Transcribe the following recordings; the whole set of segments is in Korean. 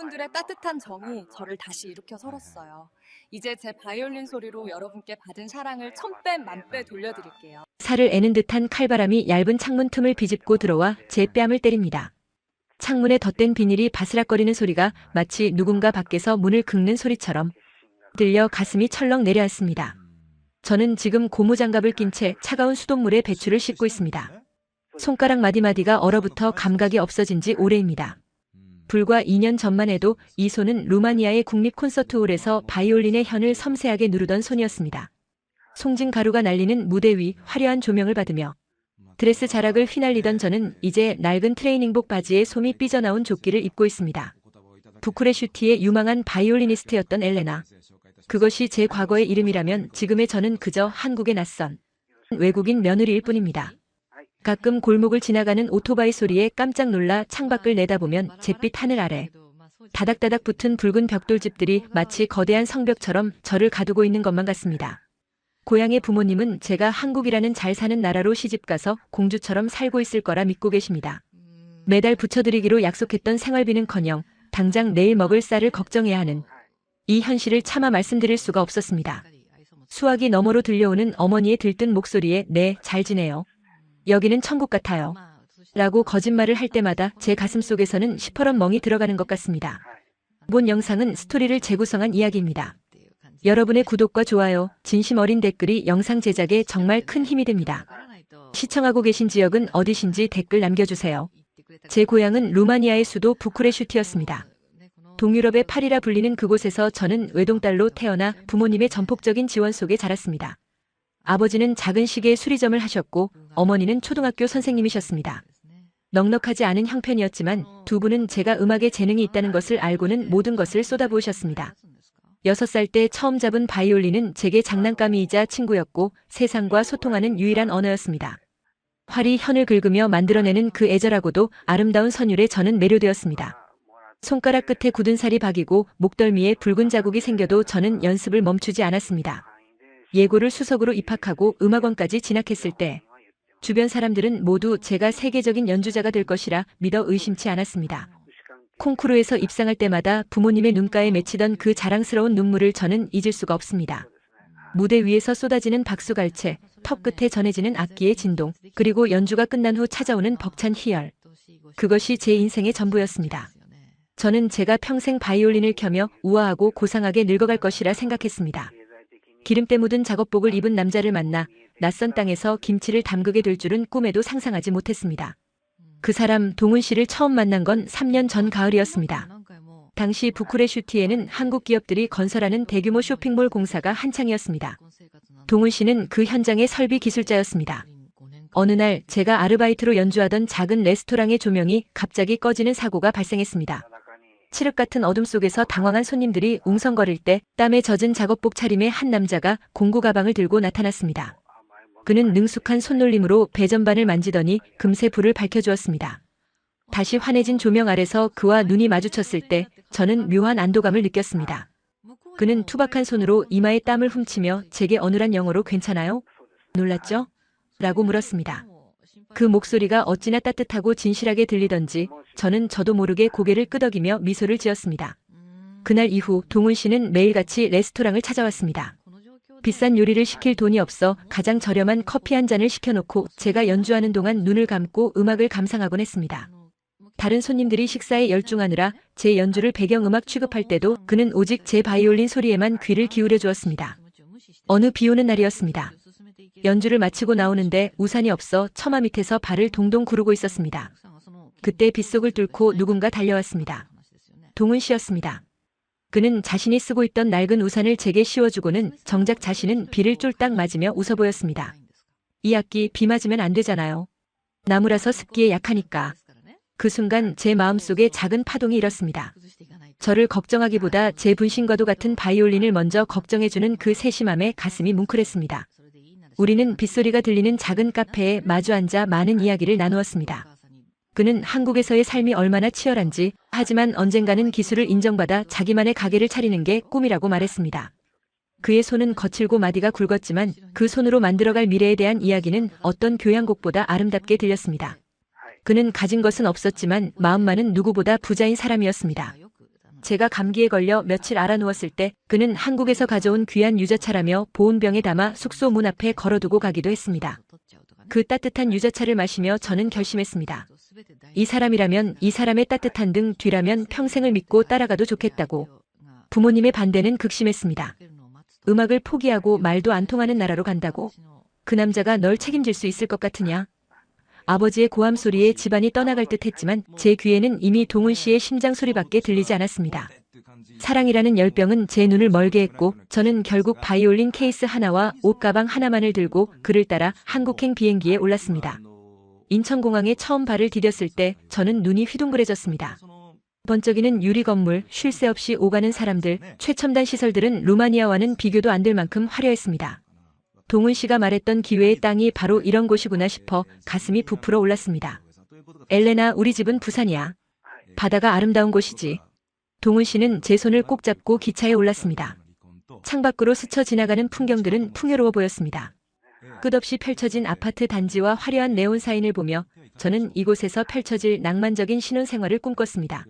가족분들의 따뜻한 정이 저를 다시 일으켜 세웠어요. 이제 제 바이올린 소리로 여러분께 받은 사랑을 천 배, 만 배 돌려드릴게요. 살을 애는 듯한 칼바람이 얇은 창문 틈을 비집고 들어와 제 뺨을 때립니다. 창문에 덧댄 비닐이 바스락거리는 소리가 마치 누군가 밖에서 문을 긁는 소리처럼 들려 가슴이 철렁 내려앉습니다. 저는 지금 고무장갑을 낀 채 차가운 수돗물에 배추를 씻고 있습니다. 손가락 마디마디가 얼어붙어 감각이 없어진 지 오래입니다. 불과 2년 전만 해도 이 손은 루마니아의 국립 콘서트홀에서 바이올린의 현을 섬세하게 누르던 손이었습니다. 송진 가루가 날리는 무대 위 화려한 조명을 받으며 드레스 자락을 휘날리던 저는 이제 낡은 트레이닝복 바지에 솜이 삐져나온 조끼를 입고 있습니다. 부쿠레슈티의 유망한 바이올리니스트였던 엘레나. 그것이 제 과거의 이름이라면 지금의 저는 그저 한국에 낯선 외국인 며느리일 뿐입니다. 가끔 골목을 지나가는 오토바이 소리에 깜짝 놀라 창밖을 내다보면 잿빛 하늘 아래 다닥다닥 붙은 붉은 벽돌집들이 마치 거대한 성벽처럼 저를 가두고 있는 것만 같습니다. 고향의 부모님은 제가 한국이라는 잘 사는 나라로 시집가서 공주처럼 살고 있을 거라 믿고 계십니다. 매달 붙여드리기로 약속했던 생활비는커녕 당장 내일 먹을 쌀을 걱정해야 하는 이 현실을 차마 말씀드릴 수가 없었습니다. 수화기 너머로 들려오는 어머니의 들뜬 목소리에 네, 잘 지내요. 여기는 천국 같아요. 라고 거짓말을 할 때마다 제 가슴 속에서는 시퍼런 멍이 들어가는 것 같습니다. 본 영상은 스토리를 재구성한 이야기입니다. 여러분의 구독과 좋아요, 진심 어린 댓글이 영상 제작에 정말 큰 힘이 됩니다. 시청하고 계신 지역은 어디신지 댓글 남겨주세요. 제 고향은 루마니아의 수도 부쿠레슈티였습니다. 동유럽의 파리라 불리는 그곳에서 저는 외동딸로 태어나 부모님의 전폭적인 지원 속에 자랐습니다. 아버지는 작은 시계의 수리점을 하셨고 어머니는 초등학교 선생님이셨습니다. 넉넉하지 않은 형편이었지만 두 분은 제가 음악에 재능이 있다는 것을 알고는 모든 것을 쏟아부으셨습니다. 6살 때 처음 잡은 바이올린은 제게 장난감이이자 친구였고 세상과 소통하는 유일한 언어였습니다. 활이 현을 긁으며 만들어내는 그 애절하고도 아름다운 선율에 저는 매료되었습니다. 손가락 끝에 굳은 살이 박이고 목덜미에 붉은 자국이 생겨도 저는 연습을 멈추지 않았습니다. 예고를 수석으로 입학하고 음악원까지 진학했을 때 주변 사람들은 모두 제가 세계적인 연주자가 될 것이라 믿어 의심치 않았습니다. 콩쿠르에서 입상할 때마다 부모님의 눈가에 맺히던 그 자랑스러운 눈물을 저는 잊을 수가 없습니다. 무대 위에서 쏟아지는 박수갈채, 턱 끝에 전해지는 악기의 진동, 그리고 연주가 끝난 후 찾아오는 벅찬 희열. 그것이 제 인생의 전부였습니다. 저는 제가 평생 바이올린을 켜며 우아하고 고상하게 늙어갈 것이라 생각했습니다. 기름때 묻은 작업복을 입은 남자를 만나 낯선 땅에서 김치를 담그게 될 줄은 꿈에도 상상하지 못했습니다. 그 사람 동훈 씨를 처음 만난 건 3년 전 가을이었습니다. 당시 부쿠레슈티에는 한국 기업들이 건설하는 대규모 쇼핑몰 공사가 한창이었습니다. 동훈 씨는 그 현장의 설비 기술자였습니다. 어느 날 제가 아르바이트로 연주하던 작은 레스토랑의 조명이 갑자기 꺼지는 사고가 발생했습니다. 칠흑 같은 어둠 속에서 당황한 손님들이 웅성거릴 때 땀에 젖은 작업복 차림의 한 남자가 공구 가방을 들고 나타났습니다. 그는 능숙한 손놀림으로 배전반을 만지더니 금세 불을 밝혀주었습니다. 다시 환해진 조명 아래서 그와 눈이 마주쳤을 때 저는 묘한 안도감을 느꼈습니다. 그는 투박한 손으로 이마에 땀을 훔치며 제게 어눌한 영어로 괜찮아요? 놀랐죠? 라고 물었습니다. 그 목소리가 어찌나 따뜻하고 진실하게 들리던지 저는 저도 모르게 고개를 끄덕이며 미소를 지었습니다. 그날 이후 동훈 씨는 매일같이 레스토랑을 찾아왔습니다. 비싼 요리를 시킬 돈이 없어 가장 저렴한 커피 한 잔을 시켜놓고 제가 연주하는 동안 눈을 감고 음악을 감상하곤 했습니다. 다른 손님들이 식사에 열중하느라 제 연주를 배경음악 취급할 때도 그는 오직 제 바이올린 소리에만 귀를 기울여 주었습니다. 어느 비오는 날이었습니다. 연주를 마치고 나오는데 우산이 없어 처마 밑에서 발을 동동 구르고 있었습니다. 그때 빗속을 뚫고 누군가 달려왔습니다. 동훈 씨였습니다. 그는 자신이 쓰고 있던 낡은 우산을 제게 씌워주고는 정작 자신은 비를 쫄딱 맞으며 웃어 보였습니다. 이 악기 비 맞으면 안 되잖아요. 나무라서 습기에 약하니까. 그 순간 제 마음속에 작은 파동이 일었습니다. 저를 걱정하기보다 제 분신과도 같은 바이올린을 먼저 걱정해주는 그 세심함에 가슴이 뭉클했습니다. 우리는 빗소리가 들리는 작은 카페에 마주 앉아 많은 이야기를 나누었습니다. 그는 한국에서의 삶이 얼마나 치열한지, 하지만 언젠가는 기술을 인정받아 자기만의 가게를 차리는 게 꿈이라고 말했습니다. 그의 손은 거칠고 마디가 굵었지만 그 손으로 만들어갈 미래에 대한 이야기는 어떤 교향곡보다 아름답게 들렸습니다. 그는 가진 것은 없었지만 마음만은 누구보다 부자인 사람이었습니다. 제가 감기에 걸려 며칠 알아누웠을 때 그는 한국에서 가져온 귀한 유자차라며 보온병에 담아 숙소 문 앞에 걸어두고 가기도 했습니다. 그 따뜻한 유자차를 마시며 저는 결심했습니다. 이 사람이라면, 이 사람의 따뜻한 등 뒤라면 평생을 믿고 따라가도 좋겠다고. 부모님의 반대는 극심했습니다. 음악을 포기하고 말도 안 통하는 나라로 간다고? 그 남자가 널 책임질 수 있을 것 같으냐? 아버지의 고함 소리에 집안이 떠나갈 듯 했지만 제 귀에는 이미 동훈 씨의 심장 소리밖에 들리지 않았습니다. 사랑이라는 열병은 제 눈을 멀게 했고 저는 결국 바이올린 케이스 하나와 옷가방 하나만을 들고 그를 따라 한국행 비행기에 올랐습니다. 인천공항에 처음 발을 디뎠을 때 저는 눈이 휘둥그레졌습니다. 번쩍이는 유리 건물, 쉴 새 없이 오가는 사람들, 최첨단 시설들은 루마니아와는 비교도 안 될 만큼 화려했습니다. 동훈 씨가 말했던 기회의 땅이 바로 이런 곳이구나 싶어 가슴이 부풀어 올랐습니다. 엘레나, 우리 집은 부산이야. 바다가 아름다운 곳이지. 동훈 씨는 제 손을 꼭 잡고 기차에 올랐습니다. 창밖으로 스쳐 지나가는 풍경들은 풍요로워 보였습니다. 끝없이 펼쳐진 아파트 단지와 화려한 네온 사인을 보며 저는 이곳에서 펼쳐질 낭만적인 신혼생활을 꿈꿨습니다.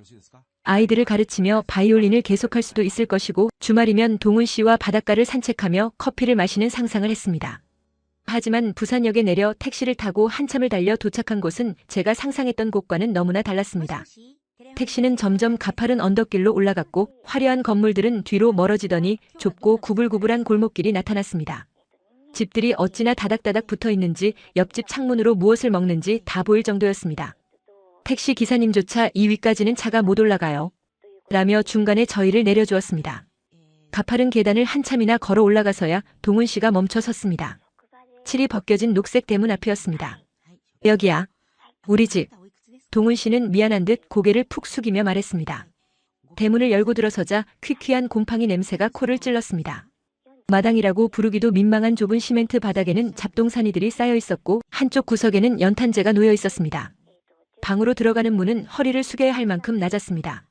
아이들을 가르치며 바이올린을 계속할 수도 있을 것이고 주말이면 동훈 씨와 바닷가를 산책하며 커피를 마시는 상상을 했습니다. 하지만 부산역에 내려 택시를 타고 한참을 달려 도착한 곳은 제가 상상했던 곳과는 너무나 달랐습니다. 택시는 점점 가파른 언덕길로 올라갔고 화려한 건물들은 뒤로 멀어지더니 좁고 구불구불한 골목길이 나타났습니다. 집들이 어찌나 다닥다닥 붙어 있는지 옆집 창문으로 무엇을 먹는지 다 보일 정도였습니다. 택시 기사님조차 이 위까지는 차가 못 올라가요. 라며 중간에 저희를 내려주었습니다. 가파른 계단을 한참이나 걸어 올라가서야 동훈 씨가 멈춰 섰습니다. 칠이 벗겨진 녹색 대문 앞이었습니다. 여기야. 우리 집. 동훈 씨는 미안한 듯 고개를 푹 숙이며 말했습니다. 대문을 열고 들어서자 퀴퀴한 곰팡이 냄새가 코를 찔렀습니다. 마당이라고 부르기도 민망한 좁은 시멘트 바닥에는 잡동사니들이 쌓여 있었고 한쪽 구석에는 연탄재가 놓여 있었습니다. 방으로 들어가는 문은 허리를 숙여야 할 만큼 낮았습니다.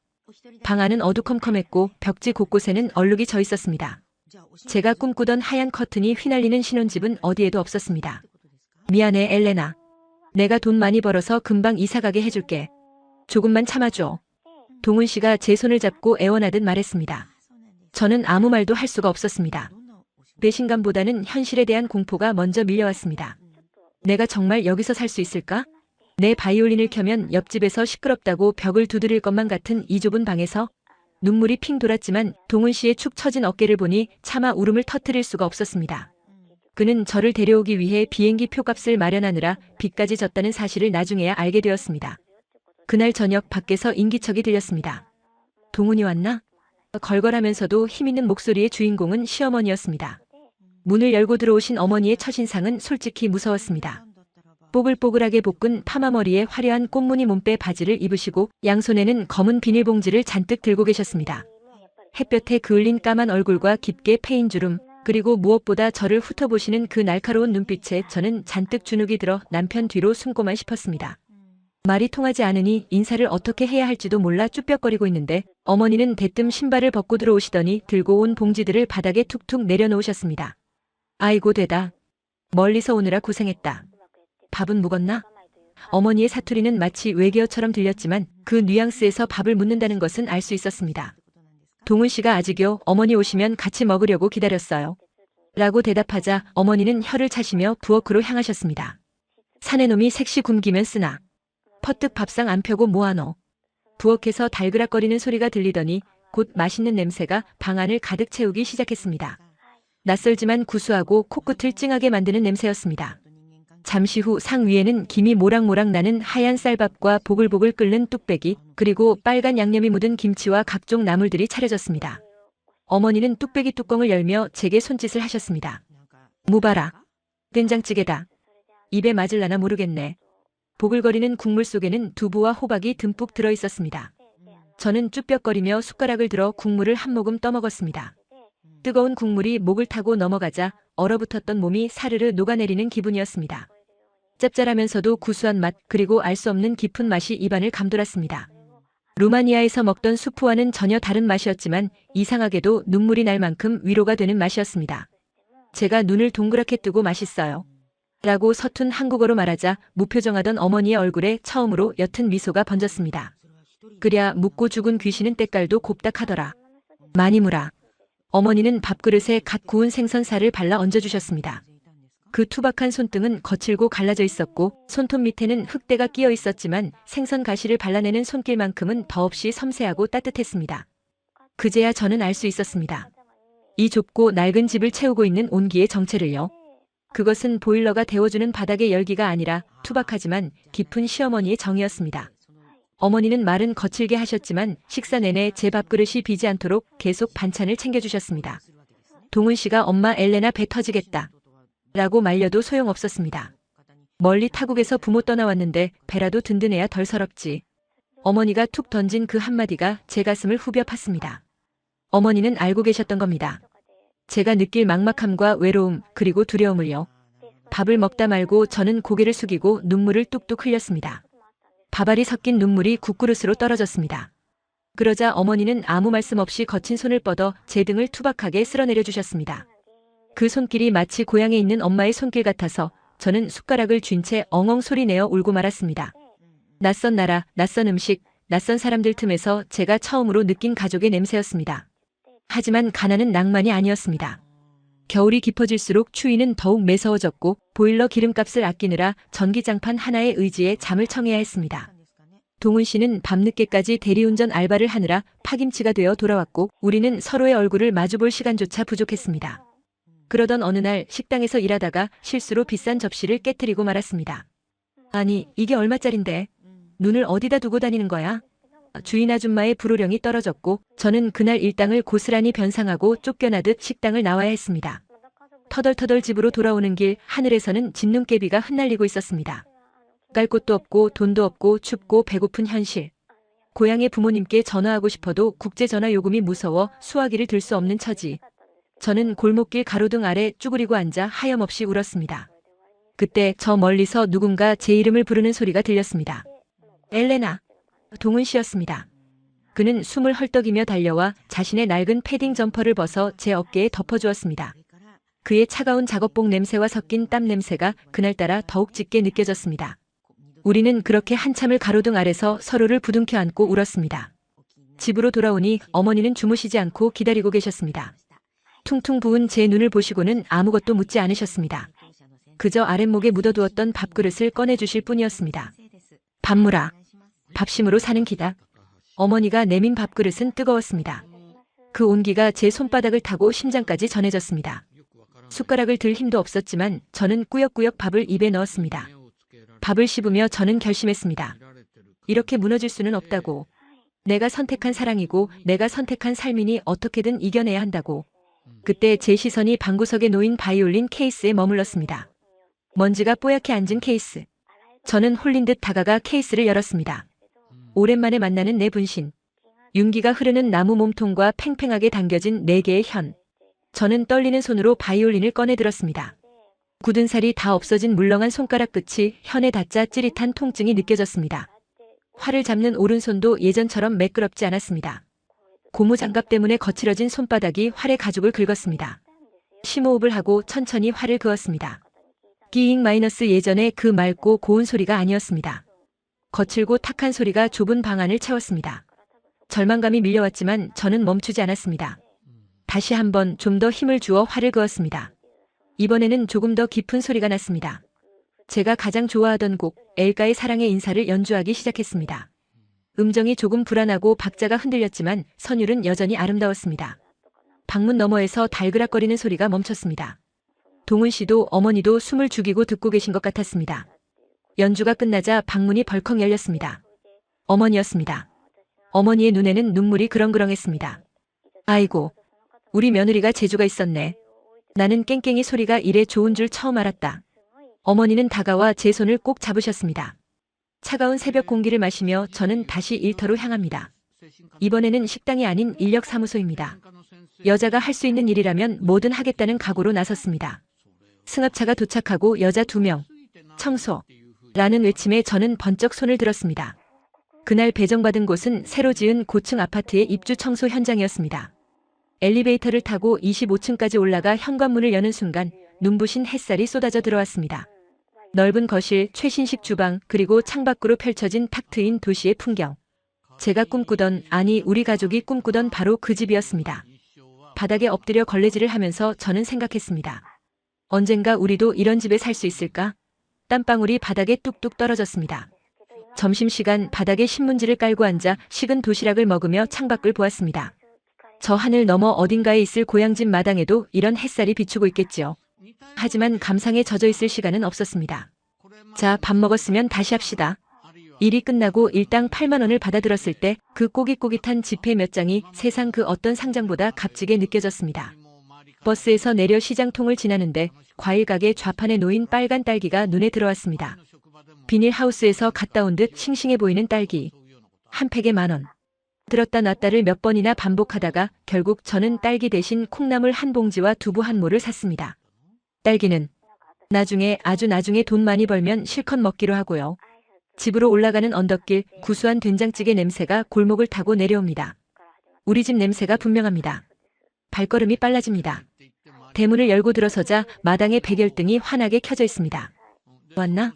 방 안은 어두컴컴했고 벽지 곳곳에는 얼룩이 져 있었습니다. 제가 꿈꾸던 하얀 커튼이 휘날리는 신혼집은 어디에도 없었습니다. 미안해, 엘레나. 내가 돈 많이 벌어서 금방 이사가게 해줄게. 조금만 참아줘. 동훈 씨가 제 손을 잡고 애원하듯 말했습니다. 저는 아무 말도 할 수가 없었습니다. 배신감보다는 현실에 대한 공포가 먼저 밀려왔습니다. 내가 정말 여기서 살 수 있을까? 내 바이올린을 켜면 옆집에서 시끄럽다고 벽을 두드릴 것만 같은 이 좁은 방에서 눈물이 핑 돌았지만 동훈 씨의 축 처진 어깨를 보니 차마 울음을 터뜨릴 수가 없었습니다. 그는 저를 데려오기 위해 비행기 표값을 마련하느라 빚까지 졌다는 사실을 나중에야 알게 되었습니다. 그날 저녁 밖에서 인기척이 들렸습니다. 동훈이 왔나? 걸걸하면서도 힘있는 목소리의 주인공은 시어머니였습니다. 문을 열고 들어오신 어머니의 첫인상은 솔직히 무서웠습니다. 뽀글뽀글하게 볶은 파마머리에 화려한 꽃무늬 몸빼 바지를 입으시고 양손에는 검은 비닐봉지를 잔뜩 들고 계셨습니다. 햇볕에 그을린 까만 얼굴과 깊게 패인 주름, 그리고 무엇보다 저를 훑어보시는 그 날카로운 눈빛에 저는 잔뜩 주눅이 들어 남편 뒤로 숨고만 싶었습니다. 말이 통하지 않으니 인사를 어떻게 해야 할지도 몰라 쭈뼛거리고 있는데 어머니는 대뜸 신발을 벗고 들어오시더니 들고 온 봉지들을 바닥에 툭툭 내려놓으셨습니다. 아이고 되다. 멀리서 오느라 고생했다. 밥은 묵었나? 어머니의 사투리는 마치 외계어처럼 들렸지만 그 뉘앙스에서 밥을 묻는다는 것은 알 수 있었습니다. 동훈 씨가 아직요, 어머니 오시면 같이 먹으려고 기다렸어요. 라고 대답하자 어머니는 혀를 차시며 부엌으로 향하셨습니다. 사내 놈이 색시 굶기면 쓰나. 퍼뜩 밥상 안 펴고 뭐하노. 부엌에서 달그락거리는 소리가 들리더니 곧 맛있는 냄새가 방 안을 가득 채우기 시작했습니다. 낯설지만 구수하고 코끝을 찡하게 만드는 냄새였습니다. 잠시 후 상 위에는 김이 모락모락 나는 하얀 쌀밥과 보글보글 끓는 뚝배기, 그리고 빨간 양념이 묻은 김치와 각종 나물들이 차려졌습니다. 어머니는 뚝배기 뚜껑을 열며 제게 손짓을 하셨습니다. 무봐라. 된장찌개다. 입에 맞을라나 모르겠네. 보글거리는 국물 속에는 두부와 호박이 듬뿍 들어있었습니다. 저는 쭈뼛거리며 숟가락을 들어 국물을 한 모금 떠먹었습니다. 뜨거운 국물이 목을 타고 넘어가자 얼어붙었던 몸이 사르르 녹아내리는 기분이었습니다. 짭짤하면서도 구수한 맛, 그리고 알 수 없는 깊은 맛이 입안을 감돌았습니다. 루마니아에서 먹던 수프와는 전혀 다른 맛이었지만 이상하게도 눈물이 날 만큼 위로가 되는 맛이었습니다. 제가 눈을 동그랗게 뜨고 맛있어요. 라고 서툰 한국어로 말하자 무표정하던 어머니의 얼굴에 처음으로 옅은 미소가 번졌습니다. 그랴 묵고 죽은 귀신은 때깔도 곱닥하더라. 많이 물아. 어머니는 밥그릇에 갓 구운 생선살을 발라 얹어주셨습니다. 그 투박한 손등은 거칠고 갈라져 있었고 손톱 밑에는 흙대가 끼어 있었지만 생선 가시를 발라내는 손길만큼은 더없이 섬세하고 따뜻했습니다. 그제야 저는 알 수 있었습니다. 이 좁고 낡은 집을 채우고 있는 온기의 정체를요. 그것은 보일러가 데워주는 바닥의 열기가 아니라 투박하지만 깊은 시어머니의 정이었습니다. 어머니는 말은 거칠게 하셨지만 식사 내내 제 밥그릇이 비지 않도록 계속 반찬을 챙겨주셨습니다. 동훈 씨가 엄마 엘레나 배 터지겠다 라고 말려도 소용없었습니다. 멀리 타국에서 부모 떠나왔는데 배라도 든든해야 덜 서럽지. 어머니가 툭 던진 그 한마디가 제 가슴을 후벼 팠습니다. 어머니는 알고 계셨던 겁니다. 제가 느낄 막막함과 외로움 그리고 두려움을요. 밥을 먹다 말고 저는 고개를 숙이고 눈물을 뚝뚝 흘렸습니다. 밥알이 섞인 눈물이 국그릇으로 떨어졌습니다. 그러자 어머니는 아무 말씀 없이 거친 손을 뻗어 제 등을 투박하게 쓸어내려 주셨습니다. 그 손길이 마치 고향에 있는 엄마의 손길 같아서 저는 숟가락을 쥔 채 엉엉 소리내어 울고 말았습니다. 낯선 나라, 낯선 음식, 낯선 사람들 틈에서 제가 처음으로 느낀 가족의 냄새였습니다. 하지만 가난은 낭만이 아니었습니다. 겨울이 깊어질수록 추위는 더욱 매서워졌고 보일러 기름값을 아끼느라 전기장판 하나의 의지에 잠을 청해야 했습니다. 동훈 씨는 밤늦게까지 대리운전 알바를 하느라 파김치가 되어 돌아왔고 우리는 서로의 얼굴을 마주볼 시간조차 부족했습니다. 그러던 어느 날 식당에서 일하다가 실수로 비싼 접시를 깨트리고 말았습니다. 아니, 이게 얼마짜린데? 눈을 어디다 두고 다니는 거야? 주인 아줌마의 불호령이 떨어졌고 저는 그날 일당을 고스란히 변상하고 쫓겨나듯 식당을 나와야 했습니다. 터덜터덜 집으로 돌아오는 길 하늘에서는 진눈깨비가 흩날리고 있었습니다. 깔 곳도 없고 돈도 없고 춥고 배고픈 현실. 고향의 부모님께 전화하고 싶어도 국제전화 요금이 무서워 수화기를 들 수 없는 처지. 저는 골목길 가로등 아래 쭈그리고 앉아 하염없이 울었습니다. 그때 저 멀리서 누군가 제 이름을 부르는 소리가 들렸습니다. 엘레나. 동훈 씨였습니다. 그는 숨을 헐떡이며 달려와 자신의 낡은 패딩 점퍼를 벗어 제 어깨에 덮어주었습니다. 그의 차가운 작업복 냄새와 섞인 땀 냄새가 그날따라 더욱 짙게 느껴졌습니다. 우리는 그렇게 한참을 가로등 아래서 서로를 부둥켜 안고 울었습니다. 집으로 돌아오니 어머니는 주무시지 않고 기다리고 계셨습니다. 퉁퉁 부은 제 눈을 보시고는 아무것도 묻지 않으셨습니다. 그저 아랫목에 묻어두었던 밥그릇을 꺼내주실 뿐이었습니다. 밥무라. 밥심으로 사는 기다. 어머니가 내민 밥그릇은 뜨거웠습니다. 그 온기가 제 손바닥을 타고 심장까지 전해졌습니다. 숟가락을 들 힘도 없었지만 저는 꾸역꾸역 밥을 입에 넣었습니다. 밥을 씹으며 저는 결심했습니다. 이렇게 무너질 수는 없다고. 내가 선택한 사랑이고 내가 선택한 삶이니 어떻게든 이겨내야 한다고. 그때 제 시선이 방구석에 놓인 바이올린 케이스에 머물렀습니다. 먼지가 뽀얗게 앉은 케이스. 저는 홀린 듯 다가가 케이스를 열었습니다. 오랜만에 만나는 내 분신. 윤기가 흐르는 나무 몸통과 팽팽하게 당겨진 4개의 현. 저는 떨리는 손으로 바이올린을 꺼내들었습니다. 굳은 살이 다 없어진 물렁한 손가락 끝이 현에 닿자 찌릿한 통증이 느껴졌습니다. 활을 잡는 오른손도 예전처럼 매끄럽지 않았습니다. 고무장갑 때문에 거칠어진 손바닥이 활의 가죽을 긁었습니다. 심호흡을 하고 천천히 활을 그었습니다. 끼잉 마이너스 예전의 그 맑고 고운 소리가 아니었습니다. 거칠고 탁한 소리가 좁은 방 안을 채웠습니다. 절망감이 밀려왔지만 저는 멈추지 않았습니다. 다시 한번 좀 더 힘을 주어 활을 그었습니다. 이번에는 조금 더 깊은 소리가 났습니다. 제가 가장 좋아하던 곡 엘가의 사랑의 인사를 연주하기 시작했습니다. 음정이 조금 불안하고 박자가 흔들렸지만 선율은 여전히 아름다웠습니다. 방문 너머에서 달그락거리는 소리가 멈췄습니다. 동훈 씨도 어머니도 숨을 죽이고 듣고 계신 것 같았습니다. 연주가 끝나자 방문이 벌컥 열렸습니다. 어머니였습니다. 어머니의 눈에는 눈물이 그렁그렁했습니다. 아이고, 우리 며느리가 재주가 있었네. 나는 깽깽이 소리가 이래 좋은 줄 처음 알았다. 어머니는 다가와 제 손을 꼭 잡으셨습니다. 차가운 새벽 공기를 마시며 저는 다시 일터로 향합니다. 이번에는 식당이 아닌 인력사무소입니다. 여자가 할 수 있는 일이라면 뭐든 하겠다는 각오로 나섰습니다. 승합차가 도착하고 여자 2명, 청소, 라는 외침에 저는 번쩍 손을 들었습니다. 그날 배정받은 곳은 새로 지은 고층 아파트의 입주 청소 현장이었습니다. 엘리베이터를 타고 25층까지 올라가 현관문을 여는 순간 눈부신 햇살이 쏟아져 들어왔습니다. 넓은 거실, 최신식 주방, 그리고 창밖으로 펼쳐진 탁 트인 도시의 풍경. 제가 꿈꾸던, 아니 우리 가족이 꿈꾸던 바로 그 집이었습니다. 바닥에 엎드려 걸레질을 하면서 저는 생각했습니다. 언젠가 우리도 이런 집에 살 수 있을까? 땀방울이 바닥에 뚝뚝 떨어졌습니다. 점심시간 바닥에 신문지를 깔고 앉아 식은 도시락을 먹으며 창밖을 보았습니다. 저 하늘 너머 어딘가에 있을 고향집 마당에도 이런 햇살이 비추고 있겠지요. 하지만 감상에 젖어 있을 시간은 없었습니다. 자, 밥 먹었으면 다시 합시다. 일이 끝나고 일당 8만 원을 받아들었을 때 그 꼬깃꼬깃한 지폐 몇 장이 세상 그 어떤 상장보다 값지게 느껴졌습니다. 버스에서 내려 시장통을 지나는데 과일 가게 좌판에 놓인 빨간 딸기가 눈에 들어왔습니다. 비닐하우스에서 갔다 온 듯 싱싱해 보이는 딸기. 한 팩에 10,000원. 들었다 놨다를 몇 번이나 반복하다가 결국 저는 딸기 대신 콩나물 한 봉지와 두부 한 모를 샀습니다. 딸기는 나중에, 아주 나중에 돈 많이 벌면 실컷 먹기로 하고요. 집으로 올라가는 언덕길, 구수한 된장찌개 냄새가 골목을 타고 내려옵니다. 우리 집 냄새가 분명합니다. 발걸음이 빨라집니다. 대문을 열고 들어서자 마당에 백열등이 환하게 켜져 있습니다. 왔나?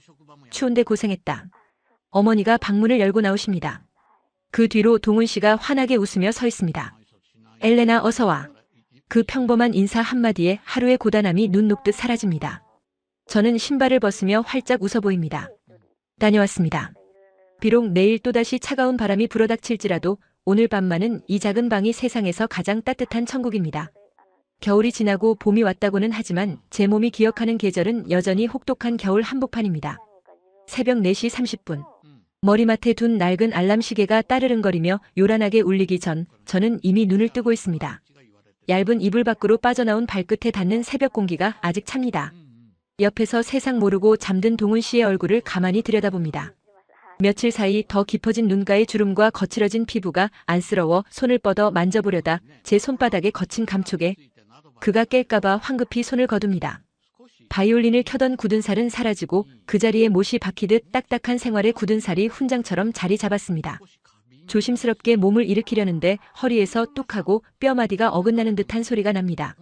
추운데 고생했다. 어머니가 방문을 열고 나오십니다. 그 뒤로 동훈 씨가 환하게 웃으며 서 있습니다. 엘레나 어서 와. 그 평범한 인사 한마디에 하루의 고단함이 눈 녹듯 사라집니다. 저는 신발을 벗으며 활짝 웃어 보입니다. 다녀왔습니다. 비록 내일 또다시 차가운 바람이 불어닥칠지라도 오늘 밤만은 이 작은 방이 세상에서 가장 따뜻한 천국입니다. 겨울이 지나고 봄이 왔다고는 하지만 제 몸이 기억하는 계절은 여전히 혹독한 겨울 한복판입니다. 새벽 4시 30분. 머리맡에 둔 낡은 알람 시계가 따르릉거리며 요란하게 울리기 전 저는 이미 눈을 뜨고 있습니다. 얇은 이불 밖으로 빠져나온 발끝에 닿는 새벽 공기가 아직 찹니다. 옆에서 세상 모르고 잠든 동훈 씨의 얼굴을 가만히 들여다봅니다. 며칠 사이 더 깊어진 눈가의 주름과 거칠어진 피부가 안쓰러워 손을 뻗어 만져보려다 제 손바닥의 거친 감촉에 그가 깰까봐 황급히 손을 거둡니다. 바이올린을 켜던 굳은 살은 사라지고 그 자리에 못이 박히듯 딱딱한 생활의 굳은 살이 훈장처럼 자리 잡았습니다. 조심스럽게 몸을 일으키려는데 허리에서 뚝하고 뼈마디가 어긋나는 듯한 소리가 납니다.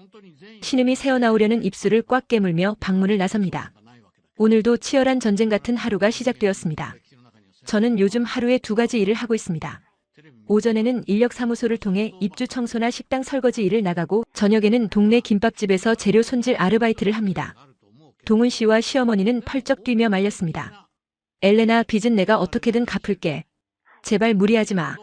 신음이 새어나오려는 입술을 꽉 깨물며 방문을 나섭니다. 오늘도 치열한 전쟁 같은 하루가 시작되었습니다. 저는 요즘 하루에 2가지 일을 하고 있습니다. 오전에는 인력사무소를 통해 입주 청소나 식당 설거지 일을 나가고 저녁에는 동네 김밥집에서 재료 손질 아르바이트를 합니다. 동훈 씨와 시어머니는 펄쩍 뛰며 말렸습니다. 엘레나, 빚은 내가 어떻게든 갚을게. 제발 무리하지 마.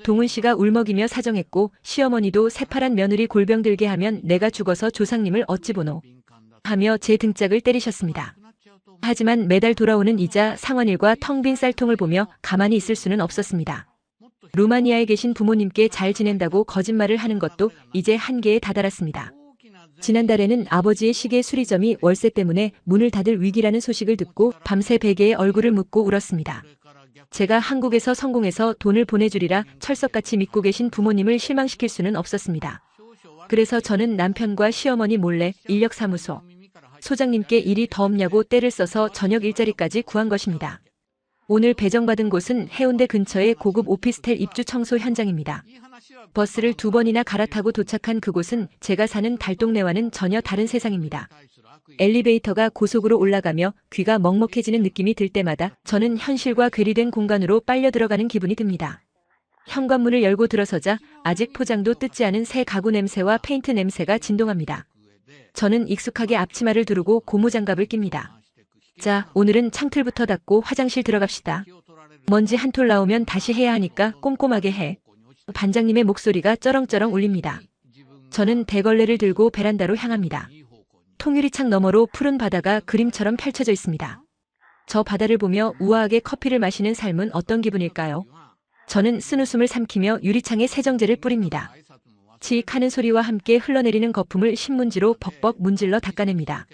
동훈 씨가 울먹이며 사정했고 시어머니도 새파란 며느리 골병 들게 하면 내가 죽어서 조상님을 어찌 보노 하며 제 등짝을 때리셨습니다. 하지만 매달 돌아오는 이자, 상환일과 텅 빈 쌀통을 보며 가만히 있을 수는 없었습니다. 루마니아에 계신 부모님께 잘 지낸다고 거짓말을 하는 것도 이제 한계에 다다랐습니다. 지난달에는 아버지의 시계 수리점이 월세 때문에 문을 닫을 위기라는 소식을 듣고 밤새 베개에 얼굴을 묻고 울었습니다. 제가 한국에서 성공해서 돈을 보내주리라 철석같이 믿고 계신 부모님을 실망시킬 수는 없었습니다. 그래서 저는 남편과 시어머니 몰래 인력사무소 소장님께 일이 더 없냐고 떼를 써서 저녁 일자리까지 구한 것입니다. 오늘 배정받은 곳은 해운대 근처의 고급 오피스텔 입주 청소 현장입니다. 버스를 2번이나 갈아타고 도착한 그곳은 제가 사는 달동네와는 전혀 다른 세상입니다. 엘리베이터가 고속으로 올라가며 귀가 먹먹해지는 느낌이 들 때마다 저는 현실과 괴리된 공간으로 빨려 들어가는 기분이 듭니다. 현관문을 열고 들어서자 아직 포장도 뜯지 않은 새 가구 냄새와 페인트 냄새가 진동합니다. 저는 익숙하게 앞치마를 두르고 고무장갑을 낍니다. 자, 오늘은 창틀부터 닫고 화장실 들어갑시다. 먼지 한 톨 나오면 다시 해야 하니까 꼼꼼하게 해. 반장님의 목소리가 쩌렁쩌렁 울립니다. 저는 대걸레를 들고 베란다로 향합니다. 통유리창 너머로 푸른 바다가 그림처럼 펼쳐져 있습니다. 저 바다를 보며 우아하게 커피를 마시는 삶은 어떤 기분일까요? 저는 쓴웃음을 삼키며 유리창에 세정제를 뿌립니다. 치익 하는 소리와 함께 흘러내리는 거품을 신문지로 벅벅 문질러 닦아냅니다.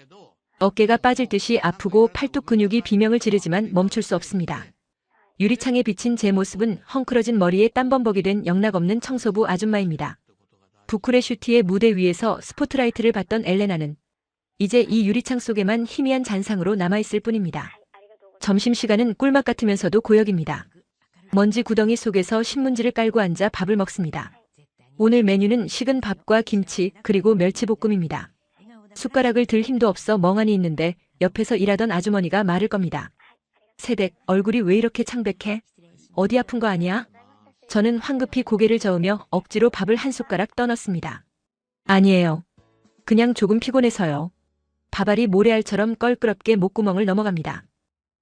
어깨가 빠질 듯이 아프고 팔뚝 근육이 비명을 지르지만 멈출 수 없습니다. 유리창에 비친 제 모습은 헝클어진 머리에 땀범벅이 된 영락없는 청소부 아줌마입니다. 부쿠레슈티의 무대 위에서 스포트라이트를 받던 엘레나는 이제 이 유리창 속에만 희미한 잔상으로 남아있을 뿐입니다. 점심시간은 꿀맛 같으면서도 고역입니다. 먼지 구덩이 속에서 신문지를 깔고 앉아 밥을 먹습니다. 오늘 메뉴는 식은 밥과 김치 그리고 멸치볶음입니다. 숟가락을 들 힘도 없어 멍하니 있는데 옆에서 일하던 아주머니가 말을 겁니다. 세댁, 얼굴이 왜 이렇게 창백해? 어디 아픈 거 아니야? 저는 황급히 고개를 저으며 억지로 밥을 한 숟가락 떠넣습니다. 아니에요. 그냥 조금 피곤해서요. 밥알이 모래알처럼 껄끄럽게 목구멍을 넘어갑니다.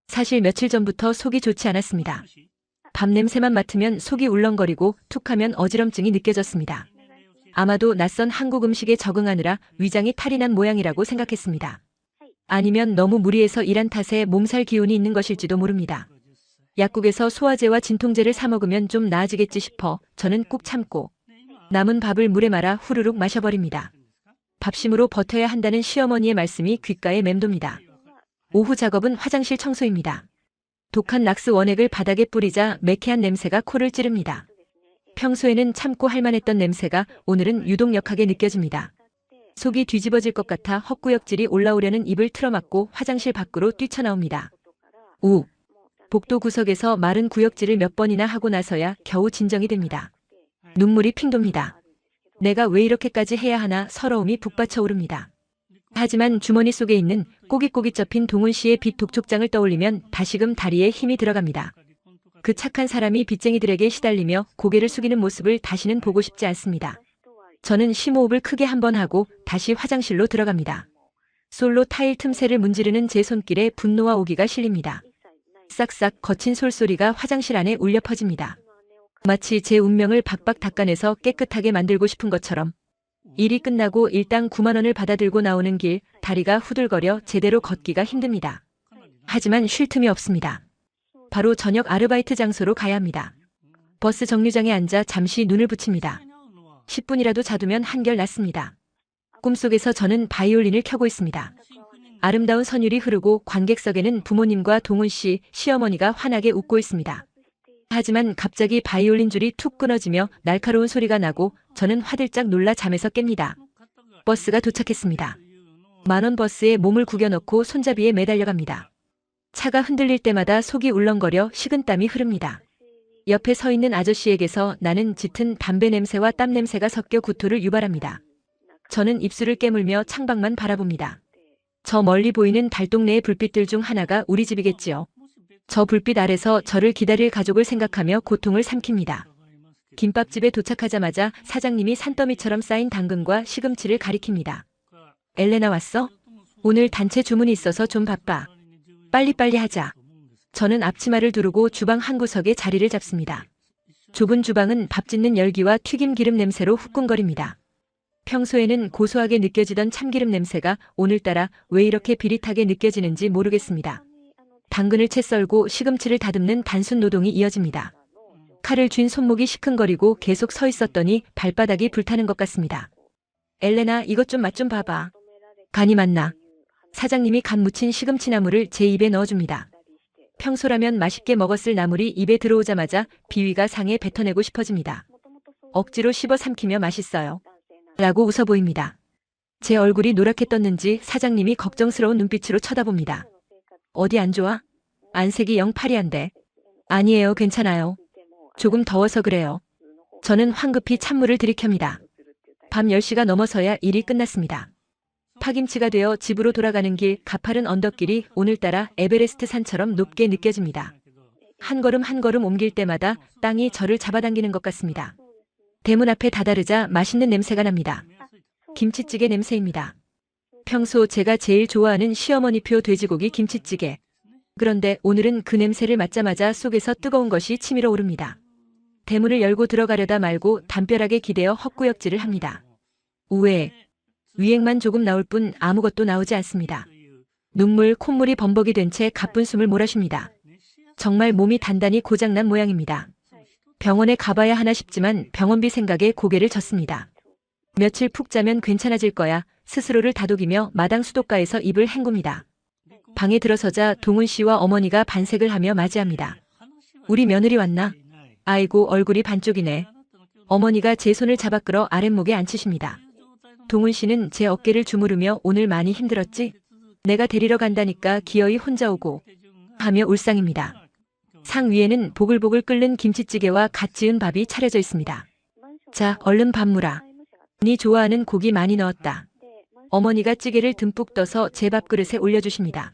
사실 며칠 전부터 속이 좋지 않았습니다. 밥 냄새만 맡으면 속이 울렁거리고 툭하면 어지럼증이 느껴졌습니다. 아마도 낯선 한국 음식에 적응하느라 위장이 탈이 난 모양이라고 생각했습니다. 아니면 너무 무리해서 일한 탓에 몸살 기운이 있는 것일지도 모릅니다. 약국에서 소화제와 진통제를 사 먹으면 좀 나아지겠지 싶어 저는 꾹 참고 남은 밥을 물에 말아 후루룩 마셔버립니다. 밥심으로 버텨야 한다는 시어머니의 말씀이 귓가에 맴돕니다. 오후 작업은 화장실 청소입니다. 독한 락스 원액을 바닥에 뿌리자 매캐한 냄새가 코를 찌릅니다. 평소에는 참고 할만했던 냄새가 오늘은 유독 역하게 느껴집니다. 속이 뒤집어질 것 같아 헛구역질이 올라오려는 입을 틀어막고 화장실 밖으로 뛰쳐나옵니다. 우. 복도 구석에서 마른 구역질을 몇 번이나 하고 나서야 겨우 진정이 됩니다. 눈물이 핑 돕니다. 내가 왜 이렇게까지 해야 하나 서러움이 북받쳐 오릅니다. 하지만 주머니 속에 있는 꼬깃꼬깃 접힌 동훈 씨의 빚 독촉장을 떠올리면 다시금 다리에 힘이 들어갑니다. 그 착한 사람이 빚쟁이들에게 시달리며 고개를 숙이는 모습을 다시는 보고 싶지 않습니다. 저는 심호흡을 크게 한번 하고 다시 화장실로 들어갑니다. 솔로 타일 틈새를 문지르는 제 손길에 분노와 오기가 실립니다. 싹싹 거친 솔소리가 화장실 안에 울려 퍼집니다. 마치 제 운명을 박박 닦아내서 깨끗하게 만들고 싶은 것처럼 일이 끝나고 일당 9만 원을 받아들고 나오는 길 다리가 후들거려 제대로 걷기가 힘듭니다. 하지만 쉴 틈이 없습니다. 바로 저녁 아르바이트 장소로 가야 합니다. 버스 정류장에 앉아 잠시 눈을 붙입니다. 10분이라도 자두면 한결 낫습니다. 꿈속에서 저는 바이올린을 켜고 있습니다. 아름다운 선율이 흐르고 관객석에는 부모님과 동훈 씨, 시어머니가 환하게 웃고 있습니다. 하지만 갑자기 바이올린 줄이 툭 끊어지며 날카로운 소리가 나고 저는 화들짝 놀라 잠에서 깹니다. 버스가 도착했습니다. 만원 버스에 몸을 구겨넣고 손잡이에 매달려갑니다. 차가 흔들릴 때마다 속이 울렁거려 식은땀이 흐릅니다. 옆에 서 있는 아저씨에게서 나는 짙은 담배 냄새와 땀 냄새가 섞여 구토를 유발합니다. 저는 입술을 깨물며 창밖만 바라봅니다. 저 멀리 보이는 달동네의 불빛들 중 하나가 우리 집이겠지요. 저 불빛 아래서 저를 기다릴 가족을 생각하며 고통을 삼킵니다. 김밥집에 도착하자마자 사장님이 산더미처럼 쌓인 당근과 시금치를 가리킵니다. 엘레나 왔어? 오늘 단체 주문이 있어서 좀 바빠. 빨리빨리 하자. 저는 앞치마를 두르고 주방 한 구석에 자리를 잡습니다. 좁은 주방은 밥 짓는 열기와 튀김 기름 냄새로 후끈거립니다. 평소에는 고소하게 느껴지던 참기름 냄새가 오늘따라 왜 이렇게 비릿하게 느껴지는지 모르겠습니다. 당근을 채 썰고 시금치를 다듬는 단순 노동이 이어집니다. 칼을 쥔 손목이 시큰거리고 계속 서 있었더니 발바닥이 불타는 것 같습니다. 엘레나, 이것 좀 맛 좀 봐봐. 간이 맞나? 사장님이 간 무친 시금치 나물을 제 입에 넣어줍니다. 평소라면 맛있게 먹었을 나물이 입에 들어오자마자 비위가 상해 뱉어내고 싶어집니다. 억지로 씹어 삼키며 맛있어요. 라고 웃어 보입니다. 제 얼굴이 노랗게 떴는지 사장님이 걱정스러운 눈빛으로 쳐다봅니다. 어디 안 좋아? 안색이 영 파리한데. 아니에요, 괜찮아요. 조금 더워서 그래요. 저는 황급히 찬물을 들이켭니다. 밤 10시가 넘어서야 일이 끝났습니다. 파김치가 되어 집으로 돌아가는 길 가파른 언덕길이 오늘따라 에베레스트 산처럼 높게 느껴집니다. 한 걸음 한 걸음 옮길 때마다 땅이 저를 잡아당기는 것 같습니다. 대문 앞에 다다르자 맛있는 냄새가 납니다. 김치찌개 냄새입니다. 평소 제가 제일 좋아하는 시어머니표 돼지고기 김치찌개. 그런데 오늘은 그 냄새를 맡자마자 속에서 뜨거운 것이 치밀어 오릅니다. 대문을 열고 들어가려다 말고 담벼락에 기대어 헛구역질을 합니다. 우에 위액만 조금 나올 뿐 아무것도 나오지 않습니다. 눈물, 콧물이 범벅이 된 채 가쁜 숨을 몰아쉽니다. 정말 몸이 단단히 고장난 모양입니다. 병원에 가봐야 하나 싶지만 병원비 생각에 고개를 젓습니다. 며칠 푹 자면 괜찮아질 거야 스스로를 다독이며 마당 수도가에서 입을 헹굽니다. 방에 들어서자 동훈 씨와 어머니가 반색을 하며 맞이합니다. 우리 며느리 왔나? 아이고 얼굴이 반쪽이네. 어머니가 제 손을 잡아 끌어 아랫목에 앉히십니다. 동훈 씨는 제 어깨를 주무르며 오늘 많이 힘들었지? 내가 데리러 간다니까 기어이 혼자 오고 하며 울상입니다. 상 위에는 보글보글 끓는 김치찌개와 갓 지은 밥이 차려져 있습니다. 자, 얼른 밥 무라. 네 좋아하는 고기 많이 넣었다. 어머니가 찌개를 듬뿍 떠서 제 밥그릇에 올려주십니다.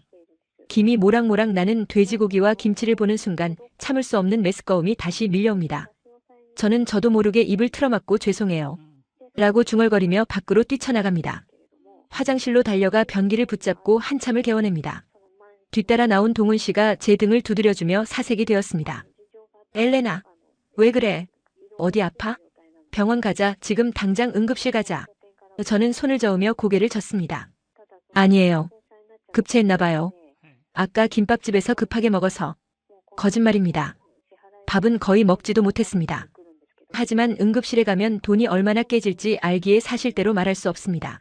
김이 모락모락 나는 돼지고기와 김치를 보는 순간 참을 수 없는 메스꺼움이 다시 밀려옵니다. 저는 저도 모르게 입을 틀어막고 죄송해요. 라고 중얼거리며 밖으로 뛰쳐나갑니다. 화장실로 달려가 변기를 붙잡고 한참을 개워냅니다. 뒤따라 나온 동훈 씨가 제 등을 두드려주며 사색이 되었습니다. 엘레나, 왜 그래? 어디 아파? 병원 가자. 지금 당장 응급실 가자. 저는 손을 저으며 고개를 젓습니다. 아니에요. 급체했나 봐요. 아까 김밥집에서 급하게 먹어서. 거짓말입니다. 밥은 거의 먹지도 못했습니다. 하지만 응급실에 가면 돈이 얼마나 깨질지 알기에 사실대로 말할 수 없습니다.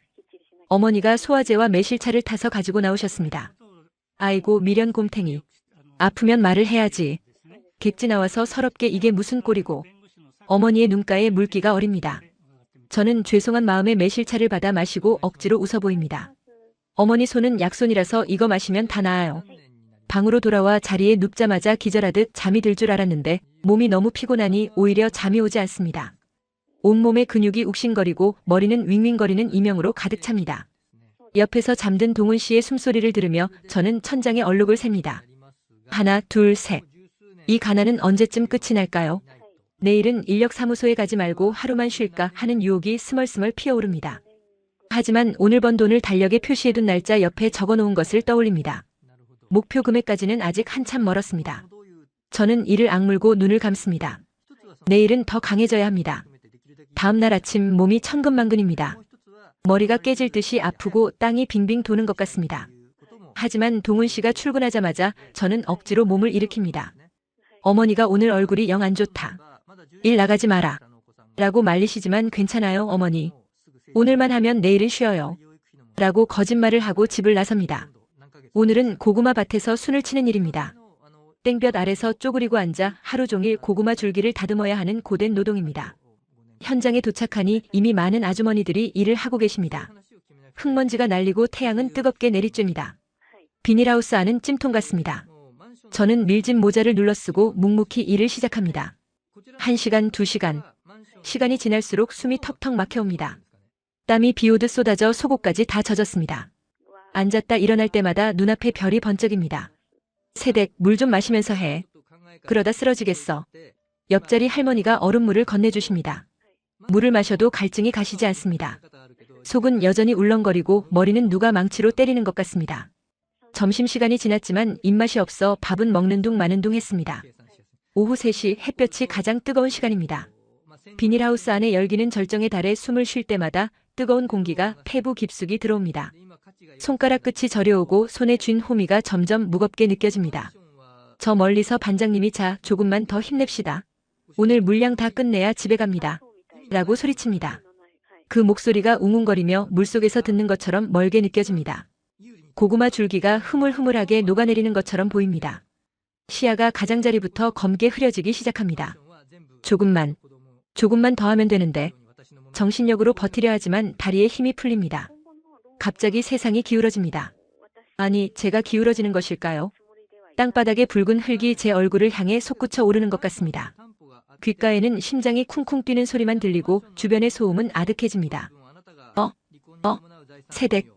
어머니가 소화제와 매실차를 타서 가지고 나오셨습니다. 아이고 미련 곰탱이. 아프면 말을 해야지. 객지 나와서 서럽게 이게 무슨 꼴이고. 어머니의 눈가에 물기가 어립니다. 저는 죄송한 마음에 매실차를 받아 마시고 억지로 웃어 보입니다. 어머니 손은 약손이라서 이거 마시면 다 나아요. 방으로 돌아와 자리에 눕자마자 기절하듯 잠이 들 줄 알았는데 몸이 너무 피곤하니 오히려 잠이 오지 않습니다. 온몸의 근육이 욱신거리고 머리는 윙윙거리는 이명으로 가득 찹니다. 옆에서 잠든 동훈 씨의 숨소리를 들으며 저는 천장에 얼룩을 셉니다. 하나, 둘, 셋. 이 가난은 언제쯤 끝이 날까요? 내일은 인력사무소에 가지 말고 하루만 쉴까 하는 유혹이 스멀스멀 피어오릅니다. 하지만 오늘 번 돈을 달력에 표시해둔 날짜 옆에 적어놓은 것을 떠올립니다. 목표 금액까지는 아직 한참 멀었습니다. 저는 이를 악물고 눈을 감습니다. 내일은 더 강해져야 합니다. 다음 날 아침 몸이 천근만근입니다. 머리가 깨질 듯이 아프고 땅이 빙빙 도는 것 같습니다. 하지만 동훈 씨가 출근하자마자 저는 억지로 몸을 일으킵니다. 어머니가 오늘 얼굴이 영 안 좋다. 일 나가지 마라. 라고 말리시지만 괜찮아요, 어머니. 오늘만 하면 내일은 쉬어요. 라고 거짓말을 하고 집을 나섭니다. 오늘은 고구마 밭에서 순을 치는 일입니다. 땡볕 아래서 쪼그리고 앉아 하루 종일 고구마 줄기를 다듬어야 하는 고된 노동입니다. 현장에 도착하니 이미 많은 아주머니들이 일을 하고 계십니다. 흙먼지가 날리고 태양은 뜨겁게 내리쬐니다. 비닐하우스 안은 찜통 같습니다. 저는 밀짚 모자를 눌러쓰고 묵묵히 일을 시작합니다. 1시간, 2시간. 시간이 지날수록 숨이 턱턱 막혀옵니다. 땀이 비오듯 쏟아져 속옷까지 다 젖었습니다. 앉았다 일어날 때마다 눈앞에 별이 번쩍입니다. 세댁, 물 좀 마시면서 해. 그러다 쓰러지겠어. 옆자리 할머니가 얼음물을 건네주십니다. 물을 마셔도 갈증이 가시지 않습니다. 속은 여전히 울렁거리고 머리는 누가 망치로 때리는 것 같습니다. 점심시간이 지났지만 입맛이 없어 밥은 먹는 둥 마는 둥 했습니다. 오후 3시 햇볕이 가장 뜨거운 시간입니다. 비닐하우스 안의 열기는 절정에 달해 숨을 쉴 때마다 뜨거운 공기가 폐부 깊숙이 들어옵니다. 손가락 끝이 저려오고 손에 쥔 호미가 점점 무겁게 느껴집니다. 저 멀리서 반장님이 자, 조금만 더 힘냅시다. 오늘 물량 다 끝내야 집에 갑니다. 라고 소리칩니다. 그 목소리가 웅웅거리며 물속에서 듣는 것처럼 멀게 느껴집니다. 고구마 줄기가 흐물흐물하게 녹아내리는 것처럼 보입니다. 시야가 가장자리부터 검게 흐려지기 시작합니다. 조금만 더 하면 되는데. 정신력으로 버티려 하지만 다리에 힘이 풀립니다. 갑자기 세상이 기울어집니다. 아니, 제가 기울어지는 것일까요? 땅바닥에 붉은 흙이 제 얼굴을 향해 솟구쳐 오르는 것 같습니다. 귓가에는 심장이 쿵쿵 뛰는 소리만 들리고 주변의 소음은 아득해집니다. 세댁.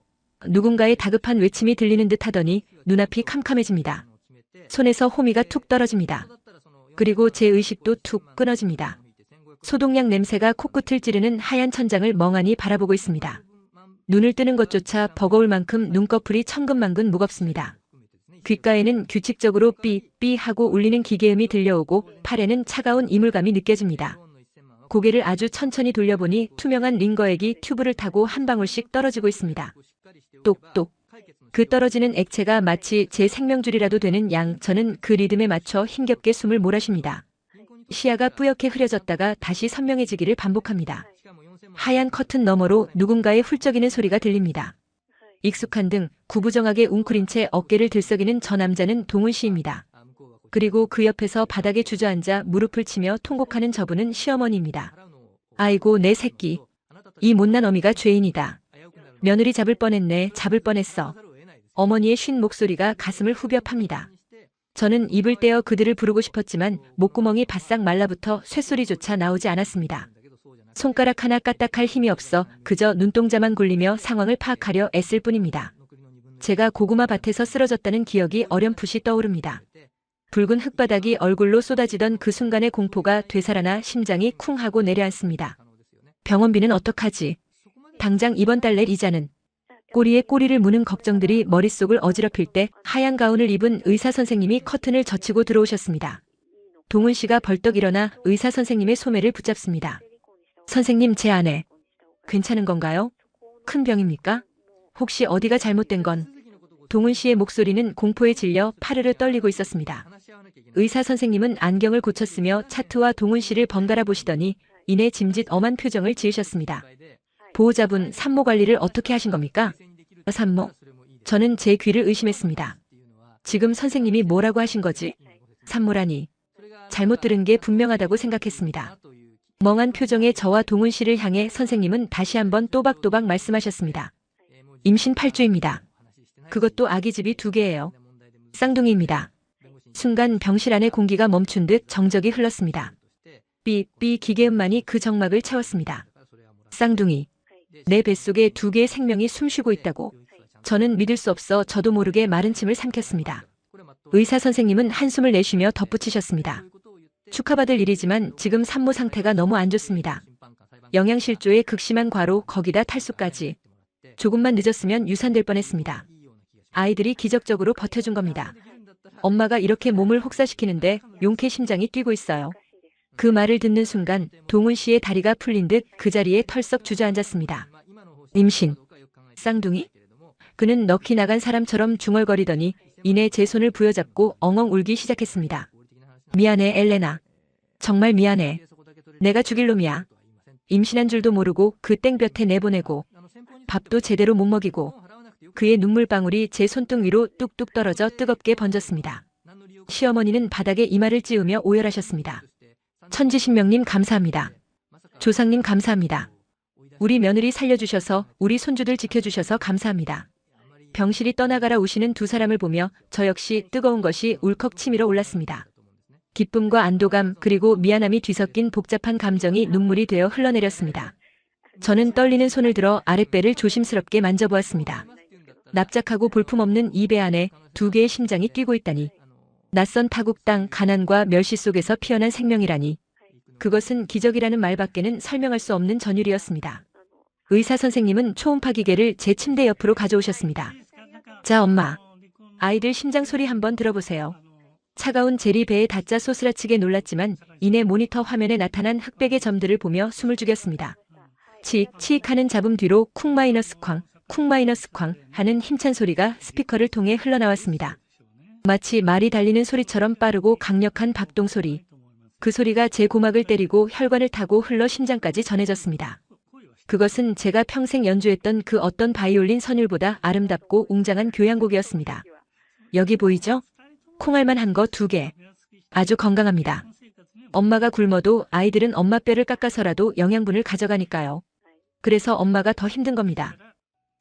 누군가의 다급한 외침이 들리는 듯 하더니 눈앞이 캄캄해집니다. 손에서 호미가 툭 떨어집니다. 그리고 제 의식도 툭 끊어집니다. 소독약 냄새가 코끝을 찌르는 하얀 천장을 멍하니 바라보고 있습니다. 눈을 뜨는 것조차 버거울 만큼 눈꺼풀이 천근만근 무겁습니다. 귓가에는 규칙적으로 삐삐 하고 울리는 기계음이 들려오고 팔에는 차가운 이물감이 느껴집니다. 고개를 아주 천천히 돌려보니 투명한 링거액이 튜브를 타고 한 방울씩 떨어지고 있습니다. 똑똑. 그 떨어지는 액체가 마치 제 생명줄이라도 되는 양. 저는 그 리듬에 맞춰 힘겹게 숨을 몰아쉽니다. 시야가 뿌옇게 흐려졌다가 다시 선명해지기를 반복합니다. 하얀 커튼 너머로 누군가의 훌쩍이는 소리가 들립니다. 익숙한 등 구부정하게 웅크린 채 어깨를 들썩이는 저 남자는 동훈 씨입니다. 그리고 그 옆에서 바닥에 주저앉아 무릎을 치며 통곡하는 저분은 시어머니입니다. 아이고 내 새끼. 이 못난 어미가 죄인이다. 며느리 잡을 뻔했네. 잡을 뻔했어. 어머니의 쉰 목소리가 가슴을 후벼 팝니다. 저는 입을 떼어 그들을 부르고 싶었지만 목구멍이 바싹 말라붙어 쇳소리조차 나오지 않았습니다. 손가락 하나 까딱할 힘이 없어 그저 눈동자만 굴리며 상황을 파악하려 애쓸 뿐입니다. 제가 고구마 밭에서 쓰러졌다는 기억이 어렴풋이 떠오릅니다. 붉은 흙바닥이 얼굴로 쏟아지던 그 순간의 공포가 되살아나 심장이 쿵 하고 내려앉습니다. 병원비는 어떡하지? 당장 이번 달 낼 이자는. 꼬리에 꼬리를 무는 걱정들이 머릿속을 어지럽힐 때 하얀 가운을 입은 의사 선생님이 커튼을 젖히고 들어오셨습니다. 동훈 씨가 벌떡 일어나 의사 선생님의 소매를 붙잡습니다. 선생님, 제 아내 괜찮은 건가요? 큰 병입니까? 혹시 어디가 잘못된 건? 동훈 씨의 목소리는 공포에 질려 파르르 떨리고 있었습니다. 의사 선생님은 안경을 고쳤으며 차트와 동훈 씨를 번갈아 보시더니 이내 짐짓 엄한 표정을 지으셨습니다. 보호자분, 산모 관리를 어떻게 하신 겁니까? 산모? 저는 제 귀를 의심했습니다. 지금 선생님이 뭐라고 하신 거지? 산모라니. 잘못 들은 게 분명하다고 생각했습니다. 멍한 표정의 저와 동훈 씨를 향해 선생님은 다시 한번 또박또박 말씀하셨습니다. 임신 8주입니다. 그것도 아기집이 2개예요. 쌍둥이입니다. 순간 병실 안의 공기가 멈춘 듯 정적이 흘렀습니다. 삐삐 기계음만이 그 정막을 채웠습니다. 쌍둥이. 내 뱃속에 2개의 생명이 숨쉬고 있다고. 저는 믿을 수 없어 저도 모르게 마른 침을 삼켰습니다. 의사 선생님은 한숨을 내쉬며 덧붙이셨습니다. 축하받을 일이지만 지금 산모 상태가 너무 안 좋습니다. 영양실조에 극심한 과로, 거기다 탈수까지. 조금만 늦었으면 유산될 뻔했습니다. 아이들이 기적적으로 버텨준 겁니다. 엄마가 이렇게 몸을 혹사시키는데 용케 심장이 뛰고 있어요. 그 말을 듣는 순간 동훈 씨의 다리가 풀린 듯 그 자리에 털썩 주저앉았습니다. 임신. 쌍둥이? 그는 넋이 나간 사람처럼 중얼거리더니 이내 제 손을 부여잡고 엉엉 울기 시작했습니다. 미안해, 엘레나. 정말 미안해. 내가 죽일 놈이야. 임신한 줄도 모르고 그 땡볕에 내보내고 밥도 제대로 못 먹이고. 그의 눈물방울이 제 손등 위로 뚝뚝 떨어져 뜨겁게 번졌습니다. 시어머니는 바닥에 이마를 찌우며 오열하셨습니다. 천지신명님 감사합니다. 조상님 감사합니다. 우리 며느리 살려주셔서, 우리 손주들 지켜주셔서 감사합니다. 병실이 떠나가라 우시는 2 사람을 보며 저 역시 뜨거운 것이 울컥 치밀어 올랐습니다. 기쁨과 안도감 그리고 미안함이 뒤섞인 복잡한 감정이 눈물이 되어 흘러내렸습니다. 저는 떨리는 손을 들어 아랫배를 조심스럽게 만져보았습니다. 납작하고 볼품없는 이 배 안에 2개의 심장이 뛰고 있다니. 낯선 타국 땅 가난과 멸시 속에서 피어난 생명이라니. 그것은 기적이라는 말밖에는 설명할 수 없는 전율이었습니다. 의사 선생님은 초음파 기계를 제 침대 옆으로 가져오셨습니다. 자, 엄마. 아이들 심장 소리 한번 들어보세요. 차가운 젤이 배에 닿자 소스라치게 놀랐지만 이내 모니터 화면에 나타난 흑백의 점들을 보며 숨을 죽였습니다. 치익 하는 잡음 뒤로 쿵 마이너스 쾅 하는 힘찬 소리가 스피커를 통해 흘러나왔습니다. 마치 말이 달리는 소리처럼 빠르고 강력한 박동 소리. 그 소리가 제 고막을 때리고 혈관을 타고 흘러 심장까지 전해졌습니다. 그것은 제가 평생 연주했던 그 어떤 바이올린 선율보다 아름답고 웅장한 교향곡이었습니다. 여기 보이죠? 콩알만 한 거 2개. 아주 건강합니다. 엄마가 굶어도 아이들은 엄마 뼈를 깎아서라도 영양분을 가져가니까요. 그래서 엄마가 더 힘든 겁니다.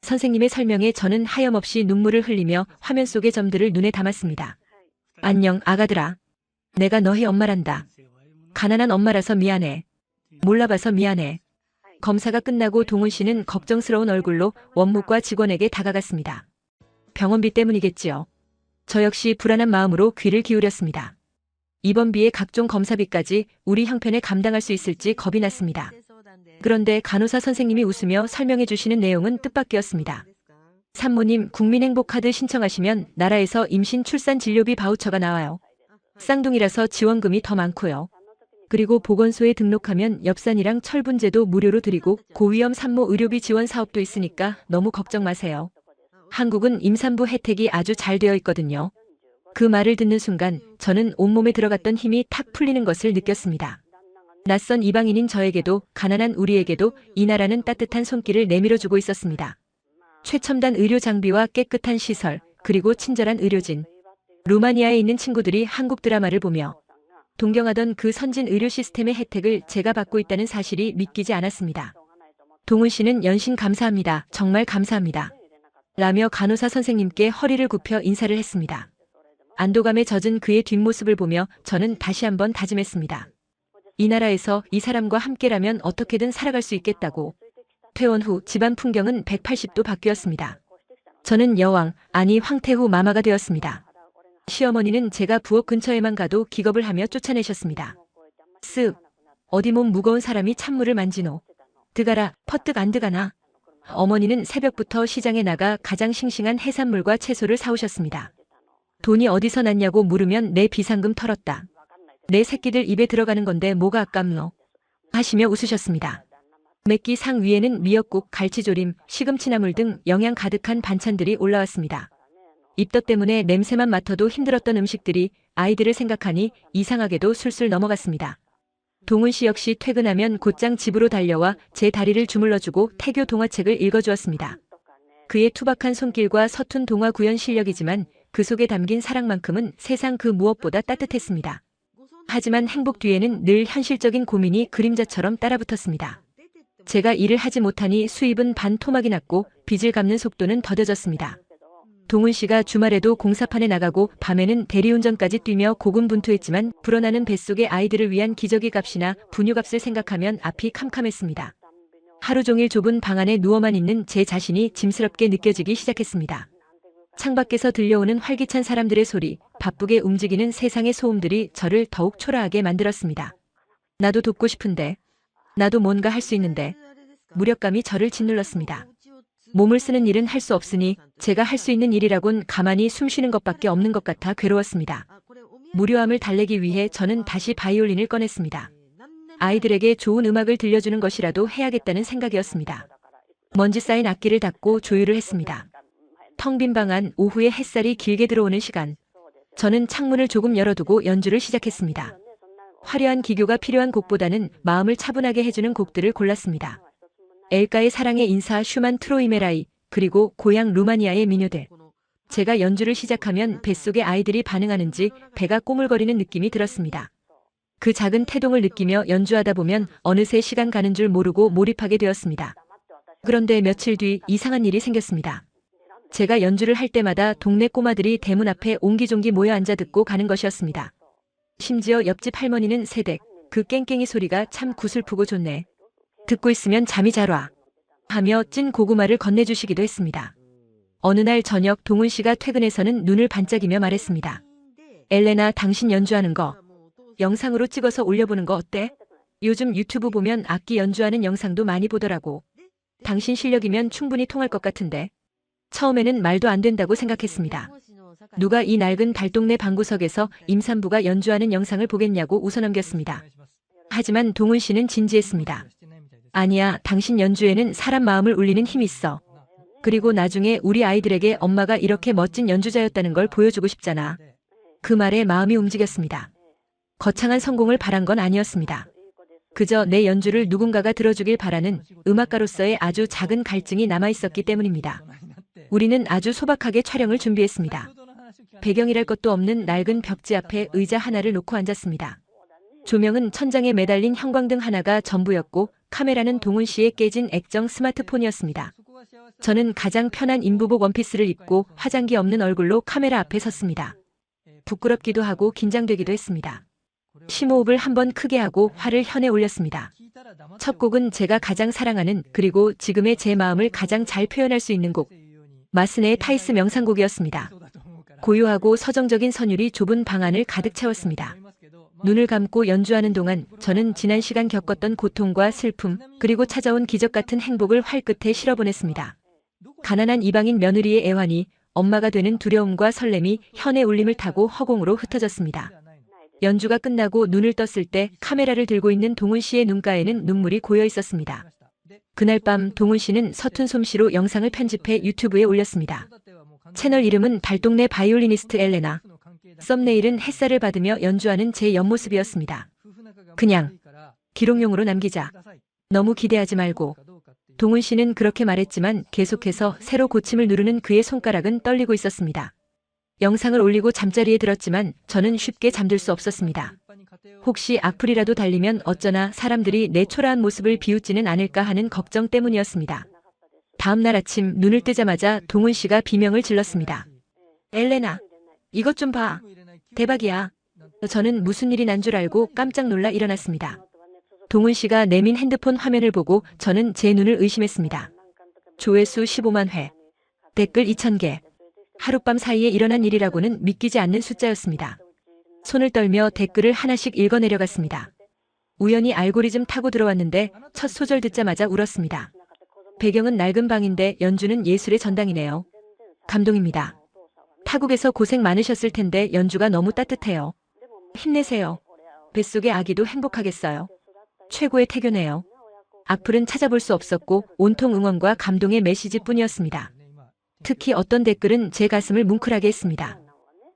선생님의 설명에 저는 하염없이 눈물을 흘리며 화면 속의 점들을 눈에 담았습니다. 안녕, 아가들아. 내가 너희 엄마란다. 가난한 엄마라서 미안해. 몰라봐서 미안해. 검사가 끝나고 동훈 씨는 걱정스러운 얼굴로 원무과 직원에게 다가갔습니다. 병원비 때문이겠지요. 저 역시 불안한 마음으로 귀를 기울였습니다. 입원비에 각종 검사비까지 우리 형편에 감당할 수 있을지 겁이 났습니다. 그런데 간호사 선생님이 웃으며 설명해 주시는 내용은 뜻밖이었습니다. 산모님, 국민행복카드 신청하시면 나라에서 임신 출산 진료비 바우처가 나와요. 쌍둥이라서 지원금이 더 많고요. 그리고 보건소에 등록하면 엽산이랑 철분제도 무료로 드리고 고위험 산모 의료비 지원 사업도 있으니까 너무 걱정 마세요. 한국은 임산부 혜택이 아주 잘 되어 있거든요. 그 말을 듣는 순간 저는 온몸에 들어갔던 힘이 탁 풀리는 것을 느꼈습니다. 낯선 이방인인 저에게도 가난한 우리에게도 이 나라는 따뜻한 손길을 내밀어주고 있었습니다. 최첨단 의료 장비와 깨끗한 시설, 그리고 친절한 의료진. 루마니아에 있는 친구들이 한국 드라마를 보며 동경하던 그 선진 의료 시스템의 혜택을 제가 받고 있다는 사실이 믿기지 않았습니다. 동훈 씨는 연신 감사합니다. 정말 감사합니다. 라며 간호사 선생님께 허리를 굽혀 인사를 했습니다. 안도감에 젖은 그의 뒷모습을 보며 저는 다시 한번 다짐했습니다. 이 나라에서 이 사람과 함께라면 어떻게든 살아갈 수 있겠다고. 퇴원 후 집안 풍경은 180도 바뀌었습니다. 저는 여왕, 아니 황태후 마마가 되었습니다. 시어머니는 제가 부엌 근처에만 가도 기겁을 하며 쫓아내셨습니다. 쓱, 어디 몸 무거운 사람이 찬물을 만지노. 드가라, 퍼뜩 안 드가나. 어머니는 새벽부터 시장에 나가 가장 싱싱한 해산물과 채소를 사오셨습니다. 돈이 어디서 났냐고 물으면 내 비상금 털었다. 내 새끼들 입에 들어가는 건데 뭐가 아깝노? 하시며 웃으셨습니다. 맵기 상 위에는 미역국, 갈치조림, 시금치나물 등 영양 가득한 반찬들이 올라왔습니다. 입덧 때문에 냄새만 맡아도 힘들었던 음식들이 아이들을 생각하니 이상하게도 술술 넘어갔습니다. 동훈 씨 역시 퇴근하면 곧장 집으로 달려와 제 다리를 주물러주고 태교 동화책을 읽어주었습니다. 그의 투박한 손길과 서툰 동화 구현 실력이지만 그 속에 담긴 사랑만큼은 세상 그 무엇보다 따뜻했습니다. 하지만 행복 뒤에는 늘 현실적인 고민이 그림자처럼 따라붙었습니다. 제가 일을 하지 못하니 수입은 반토막이 났고 빚을 갚는 속도는 더뎌졌습니다. 동훈 씨가 주말에도 공사판에 나가고 밤에는 대리운전까지 뛰며 고군분투했지만 불어나는 뱃속의 아이들을 위한 기저귀 값이나 분유값을 생각하면 앞이 캄캄했습니다. 하루 종일 좁은 방 안에 누워만 있는 제 자신이 짐스럽게 느껴지기 시작했습니다. 창밖에서 들려오는 활기찬 사람들의 소리, 바쁘게 움직이는 세상의 소음들이 저를 더욱 초라하게 만들었습니다. 나도 돕고 싶은데, 나도 뭔가 할 수 있는데, 무력감이 저를 짓눌렀습니다. 몸을 쓰는 일은 할 수 없으니 제가 할 수 있는 일이라곤 가만히 숨 쉬는 것밖에 없는 것 같아 괴로웠습니다. 무료함을 달래기 위해 저는 다시 바이올린을 꺼냈습니다. 아이들에게 좋은 음악을 들려주는 것이라도 해야겠다는 생각이었습니다. 먼지 쌓인 악기를 닫고 조율을 했습니다. 텅 빈 방 안 오후에 햇살이 길게 들어오는 시간, 저는 창문을 조금 열어두고 연주를 시작했습니다. 화려한 기교가 필요한 곡보다는 마음을 차분하게 해주는 곡들을 골랐습니다. 엘가의 사랑의 인사 슈만 트로이메라이, 그리고 고향 루마니아의 민요들. 제가 연주를 시작하면 뱃속의 아이들이 반응하는지 배가 꼬물거리는 느낌이 들었습니다. 그 작은 태동을 느끼며 연주하다 보면 어느새 시간 가는 줄 모르고 몰입하게 되었습니다. 그런데 며칠 뒤 이상한 일이 생겼습니다. 제가 연주를 할 때마다 동네 꼬마들이 대문 앞에 옹기종기 모여 앉아 듣고 가는 것이었습니다. 심지어 옆집 할머니는 새댁, 그 깽깽이 소리가 참 구슬프고 좋네. 듣고 있으면 잠이 잘 와. 하며 찐 고구마를 건네주시기도 했습니다. 어느 날 저녁 동훈 씨가 퇴근해서는 눈을 반짝이며 말했습니다. 엘레나, 당신 연주하는 거 영상으로 찍어서 올려보는 거 어때? 요즘 유튜브 보면 악기 연주하는 영상도 많이 보더라고. 당신 실력이면 충분히 통할 것 같은데. 처음에는 말도 안 된다고 생각했습니다. 누가 이 낡은 달동네 방구석에서 임산부가 연주하는 영상을 보겠냐고 웃어넘겼습니다. 하지만 동훈 씨는 진지했습니다. 아니야, 당신 연주에는 사람 마음을 울리는 힘이 있어. 그리고 나중에 우리 아이들에게 엄마가 이렇게 멋진 연주자였다는 걸 보여주고 싶잖아. 그 말에 마음이 움직였습니다. 거창한 성공을 바란 건 아니었습니다. 그저 내 연주를 누군가가 들어주길 바라는 음악가로서의 아주 작은 갈증이 남아있었기 때문입니다. 우리는 아주 소박하게 촬영을 준비했습니다. 배경이랄 것도 없는 낡은 벽지 앞에 의자 하나를 놓고 앉았습니다. 조명은 천장에 매달린 형광등 하나가 전부였고 카메라는 동훈 씨의 깨진 액정 스마트폰이었습니다. 저는 가장 편한 인부복 원피스를 입고 화장기 없는 얼굴로 카메라 앞에 섰습니다. 부끄럽기도 하고 긴장되기도 했습니다. 심호흡을 한번 크게 하고 화를 현에 올렸습니다. 첫 곡은 제가 가장 사랑하는 그리고 지금의 제 마음을 가장 잘 표현할 수 있는 곡, 마스네의 타이스 명상곡이었습니다. 고요하고 서정적인 선율이 좁은 방 안을 가득 채웠습니다. 눈을 감고 연주하는 동안 저는 지난 시간 겪었던 고통과 슬픔, 그리고 찾아온 기적 같은 행복을 활끝에 실어보냈습니다. 가난한 이방인 며느리의 애환이 엄마가 되는 두려움과 설렘이 현의 울림을 타고 허공으로 흩어졌습니다. 연주가 끝나고 눈을 떴을 때 카메라를 들고 있는 동훈 씨의 눈가에는 눈물이 고여 있었습니다. 그날 밤 동훈 씨는 서툰 솜씨로 영상을 편집해 유튜브에 올렸습니다. 채널 이름은 달동네 바이올리니스트 엘레나. 썸네일은 햇살을 받으며 연주하는 제 옆모습이었습니다. 그냥 기록용으로 남기자. 너무 기대하지 말고. 동훈 씨는 그렇게 말했지만 계속해서 새로 고침을 누르는 그의 손가락은 떨리고 있었습니다. 영상을 올리고 잠자리에 들었지만 저는 쉽게 잠들 수 없었습니다. 혹시 악플이라도 달리면 어쩌나 사람들이 내 초라한 모습을 비웃지는 않을까 하는 걱정 때문이었습니다. 다음 날 아침 눈을 뜨자마자 동훈 씨가 비명을 질렀습니다. 엘레나, 이것 좀 봐. 대박이야. 저는 무슨 일이 난 줄 알고 깜짝 놀라 일어났습니다. 동훈 씨가 내민 핸드폰 화면을 보고 저는 제 눈을 의심했습니다. 조회수 15만 회, 댓글 2,000개. 하룻밤 사이에 일어난 일이라고는 믿기지 않는 숫자였습니다. 손을 떨며 댓글을 하나씩 읽어내려갔습니다. 우연히 알고리즘 타고 들어왔는데 첫 소절 듣자마자 울었습니다. 배경은 낡은 방인데 연주는 예술의 전당이네요. 감동입니다. 타국에서 고생 많으셨을 텐데 연주가 너무 따뜻해요. 힘내세요. 뱃속의 아기도 행복하겠어요. 최고의 태교네요. 악플은 찾아볼 수 없었고 온통 응원과 감동의 메시지뿐이었습니다. 특히 어떤 댓글은 제 가슴을 뭉클하게 했습니다.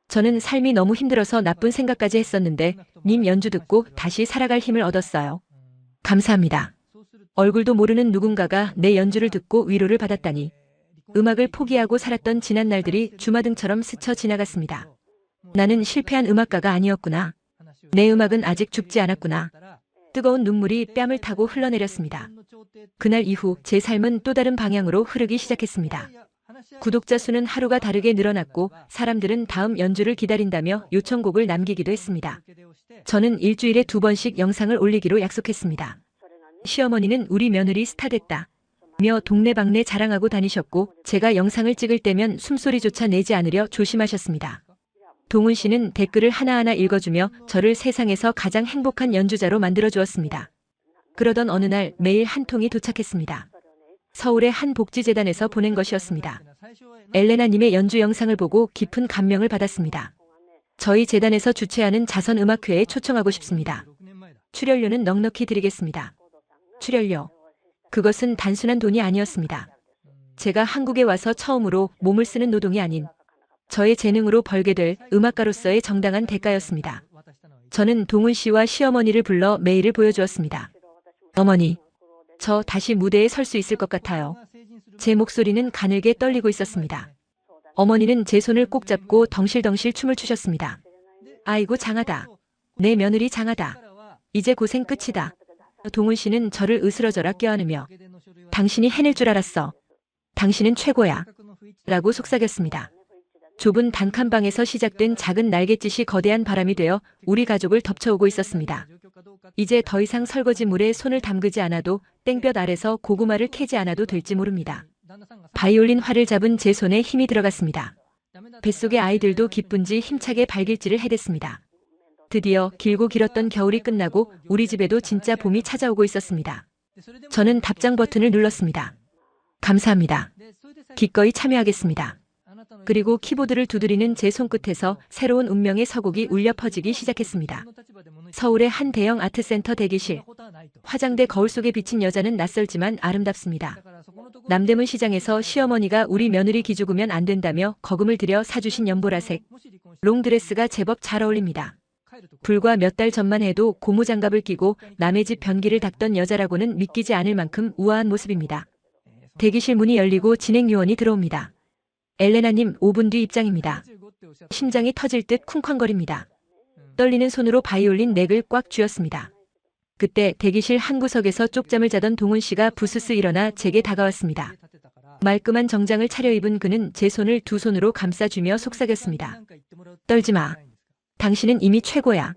저는 삶이 너무 힘들어서 나쁜 생각까지 했었는데 님 연주 듣고 다시 살아갈 힘을 얻었어요. 감사합니다. 얼굴도 모르는 누군가가 내 연주를 듣고 위로를 받았다니. 음악을 포기하고 살았던 지난 날들이 주마등처럼 스쳐 지나갔습니다. 나는 실패한 음악가가 아니었구나. 내 음악은 아직 죽지 않았구나. 뜨거운 눈물이 뺨을 타고 흘러내렸습니다. 그날 이후 제 삶은 또 다른 방향으로 흐르기 시작했습니다. 구독자 수는 하루가 다르게 늘어났고 사람들은 다음 연주를 기다린다며 요청곡을 남기기도 했습니다. 저는 일주일에 2번씩 영상을 올리기로 약속했습니다. 시어머니는 우리 며느리 스타 됐다 며 동네방네 자랑하고 다니셨고 제가 영상을 찍을 때면 숨소리조차 내지 않으려 조심하셨습니다. 동훈 씨는 댓글을 하나하나 읽어주며 저를 세상에서 가장 행복한 연주자로 만들어주었습니다. 그러던 어느 날 메일 한 통이 도착했습니다. 서울의 한 복지재단에서 보낸 것이었습니다. 엘레나님의 연주 영상을 보고 깊은 감명을 받았습니다. 저희 재단에서 주최하는 자선음악회에 초청하고 싶습니다. 출연료는 넉넉히 드리겠습니다. 출연료. 그것은 단순한 돈이 아니었습니다. 제가 한국에 와서 처음으로 몸을 쓰는 노동이 아닌 저의 재능으로 벌게 될 음악가로서의 정당한 대가였습니다. 저는 동훈 씨와 시어머니를 불러 메일을 보여주었습니다. 어머니, 저 다시 무대에 설 수 있을 것 같아요. 제 목소리는 가늘게 떨리고 있었습니다. 어머니는 제 손을 꼭 잡고 덩실덩실 춤을 추셨습니다. 아이고 장하다. 내 며느리 장하다. 이제 고생 끝이다. 동훈 씨는 저를 으스러져라 껴안으며 당신이 해낼 줄 알았어. 당신은 최고야. 라고 속삭였습니다. 좁은 단칸방에서 시작된 작은 날갯짓이 거대한 바람이 되어 우리 가족을 덮쳐오고 있었습니다. 이제 더 이상 설거지물에 손을 담그지 않아도 땡볕 아래서 고구마를 캐지 않아도 될지 모릅니다. 바이올린 활을 잡은 제 손에 힘이 들어갔습니다. 뱃속의 아이들도 기쁜지 힘차게 발길질을 해댔습니다. 드디어 길고 길었던 겨울이 끝나고 우리 집에도 진짜 봄이 찾아오고 있었습니다. 저는 답장 버튼을 눌렀습니다. 감사합니다. 기꺼이 참여하겠습니다. 그리고 키보드를 두드리는 제 손끝에서 새로운 운명의 서곡이 울려 퍼지기 시작했습니다. 서울의 한 대형 아트센터 대기실. 화장대 거울 속에 비친 여자는 낯설지만 아름답습니다. 남대문 시장에서 시어머니가 우리 며느리 기죽으면 안 된다며 거금을 들여 사주신 연보라색 롱드레스가 제법 잘 어울립니다. 불과 몇 달 전만 해도 고무장갑을 끼고 남의 집 변기를 닦던 여자라고는 믿기지 않을 만큼 우아한 모습입니다. 대기실 문이 열리고 진행 요원이 들어옵니다. 엘레나님 5분 뒤 입장입니다. 심장이 터질 듯 쿵쾅거립니다. 떨리는 손으로 바이올린 넥을 꽉 쥐었습니다. 그때 대기실 한 구석에서 쪽잠을 자던 동훈 씨가 부스스 일어나 제게 다가왔습니다. 말끔한 정장을 차려입은 그는 제 손을 두 손으로 감싸주며 속삭였습니다. 떨지 마. 당신은 이미 최고야.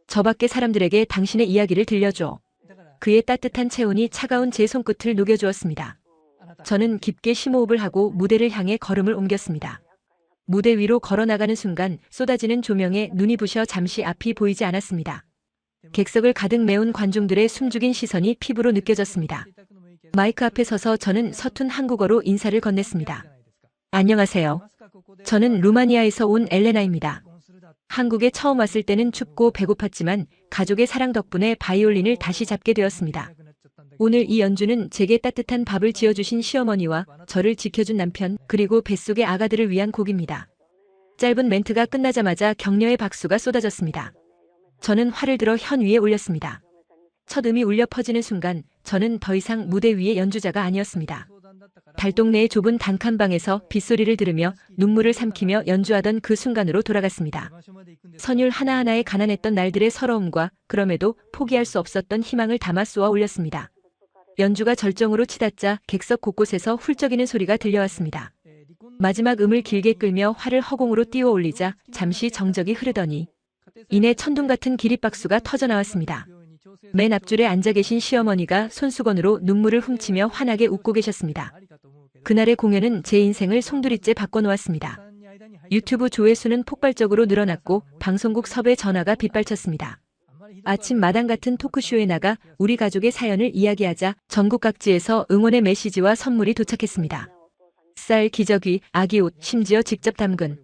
저 밖의 사람들에게 당신의 이야기를 들려줘. 그의 따뜻한 체온이 차가운 제 손끝을 녹여주었습니다. 저는 깊게 심호흡을 하고 무대를 향해 걸음을 옮겼습니다. 무대 위로 걸어나가는 순간 쏟아지는 조명에 눈이 부셔 잠시 앞이 보이지 않았습니다. 객석을 가득 메운 관중들의 숨죽인 시선이 피부로 느껴졌습니다. 마이크 앞에 서서 저는 서툰 한국어로 인사를 건넸습니다. 안녕하세요. 저는 루마니아에서 온 엘레나입니다. 한국에 처음 왔을 때는 춥고 배고팠지만 가족의 사랑 덕분에 바이올린을 다시 잡게 되었습니다. 오늘 이 연주는 제게 따뜻한 밥을 지어주신 시어머니와 저를 지켜준 남편 그리고 뱃속의 아가들을 위한 곡입니다. 짧은 멘트가 끝나자마자 격려의 박수가 쏟아졌습니다. 저는 활을 들어 현 위에 올렸습니다. 첫 음이 울려 퍼지는 순간 저는 더 이상 무대 위의 연주자가 아니었습니다. 달동네의 좁은 단칸방에서 빗소리를 들으며 눈물을 삼키며 연주하던 그 순간으로 돌아갔습니다. 선율 하나하나에 가난했던 날들의 서러움과 그럼에도 포기할 수 없었던 희망을 담아 쏘아 올렸습니다. 연주가 절정으로 치닫자 객석 곳곳에서 훌쩍이는 소리가 들려왔습니다. 마지막 음을 길게 끌며 활을 허공으로 띄워 올리자 잠시 정적이 흐르더니 이내 천둥 같은 기립박수가 터져나왔습니다. 맨 앞줄에 앉아 계신 시어머니가 손수건으로 눈물을 훔치며 환하게 웃고 계셨습니다. 그날의 공연은 제 인생을 송두리째 바꿔놓았습니다. 유튜브 조회수는 폭발적으로 늘어났고 방송국 섭외 전화가 빗발쳤습니다. 아침 마당 같은 토크쇼에 나가 우리 가족의 사연을 이야기하자 전국 각지에서 응원의 메시지와 선물이 도착했습니다. 쌀, 기저귀, 아기 옷, 심지어 직접 담근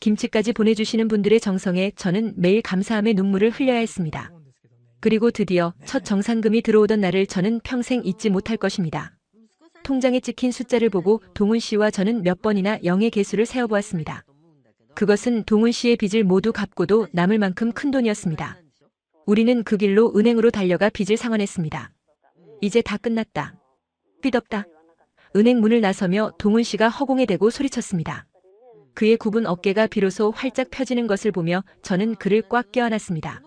김치까지 보내주시는 분들의 정성에 저는 매일 감사함의 눈물을 흘려야 했습니다. 그리고 드디어 첫 정상금이 들어오던 날을 저는 평생 잊지 못할 것입니다. 통장에 찍힌 숫자를 보고 동훈 씨와 저는 몇 번이나 0의 개수를 세어보았습니다. 그것은 동훈 씨의 빚을 모두 갚고도 남을 만큼 큰 돈이었습니다. 우리는 그 길로 은행으로 달려가 빚을 상환했습니다. 이제 다 끝났다. 빚 없다. 은행 문을 나서며 동훈 씨가 허공에 대고 소리쳤습니다. 그의 굽은 어깨가 비로소 활짝 펴지는 것을 보며 저는 그를 꽉 껴안았습니다.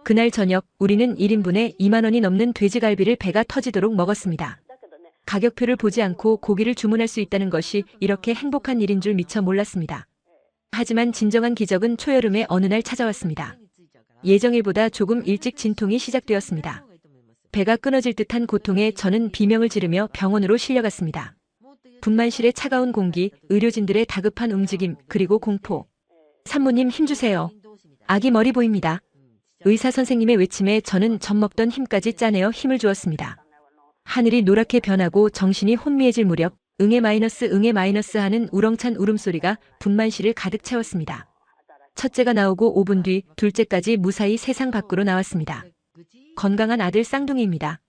그날 저녁 우리는 1인분에 2만 원이 넘는 돼지갈비를 배가 터지도록 먹었습니다. 가격표를 보지 않고 고기를 주문할 수 있다는 것이 이렇게 행복한 일인 줄 미처 몰랐습니다. 하지만 진정한 기적은 초여름의 어느 날 찾아왔습니다. 예정일보다 조금 일찍 진통이 시작되었습니다. 배가 끊어질 듯한 고통에 저는 비명을 지르며 병원으로 실려갔습니다. 분만실의 차가운 공기, 의료진들의 다급한 움직임, 그리고 공포. 산모님 힘주세요. 아기 머리 보입니다. 의사 선생님의 외침에 저는 젖먹던 힘까지 짜내어 힘을 주었습니다. 하늘이 노랗게 변하고 정신이 혼미해질 무렵 응애 마이너스 하는 우렁찬 울음소리가 분만실을 가득 채웠습니다. 첫째가 나오고 5분 뒤 둘째까지 무사히 세상 밖으로 나왔습니다. 건강한 아들 쌍둥이입니다.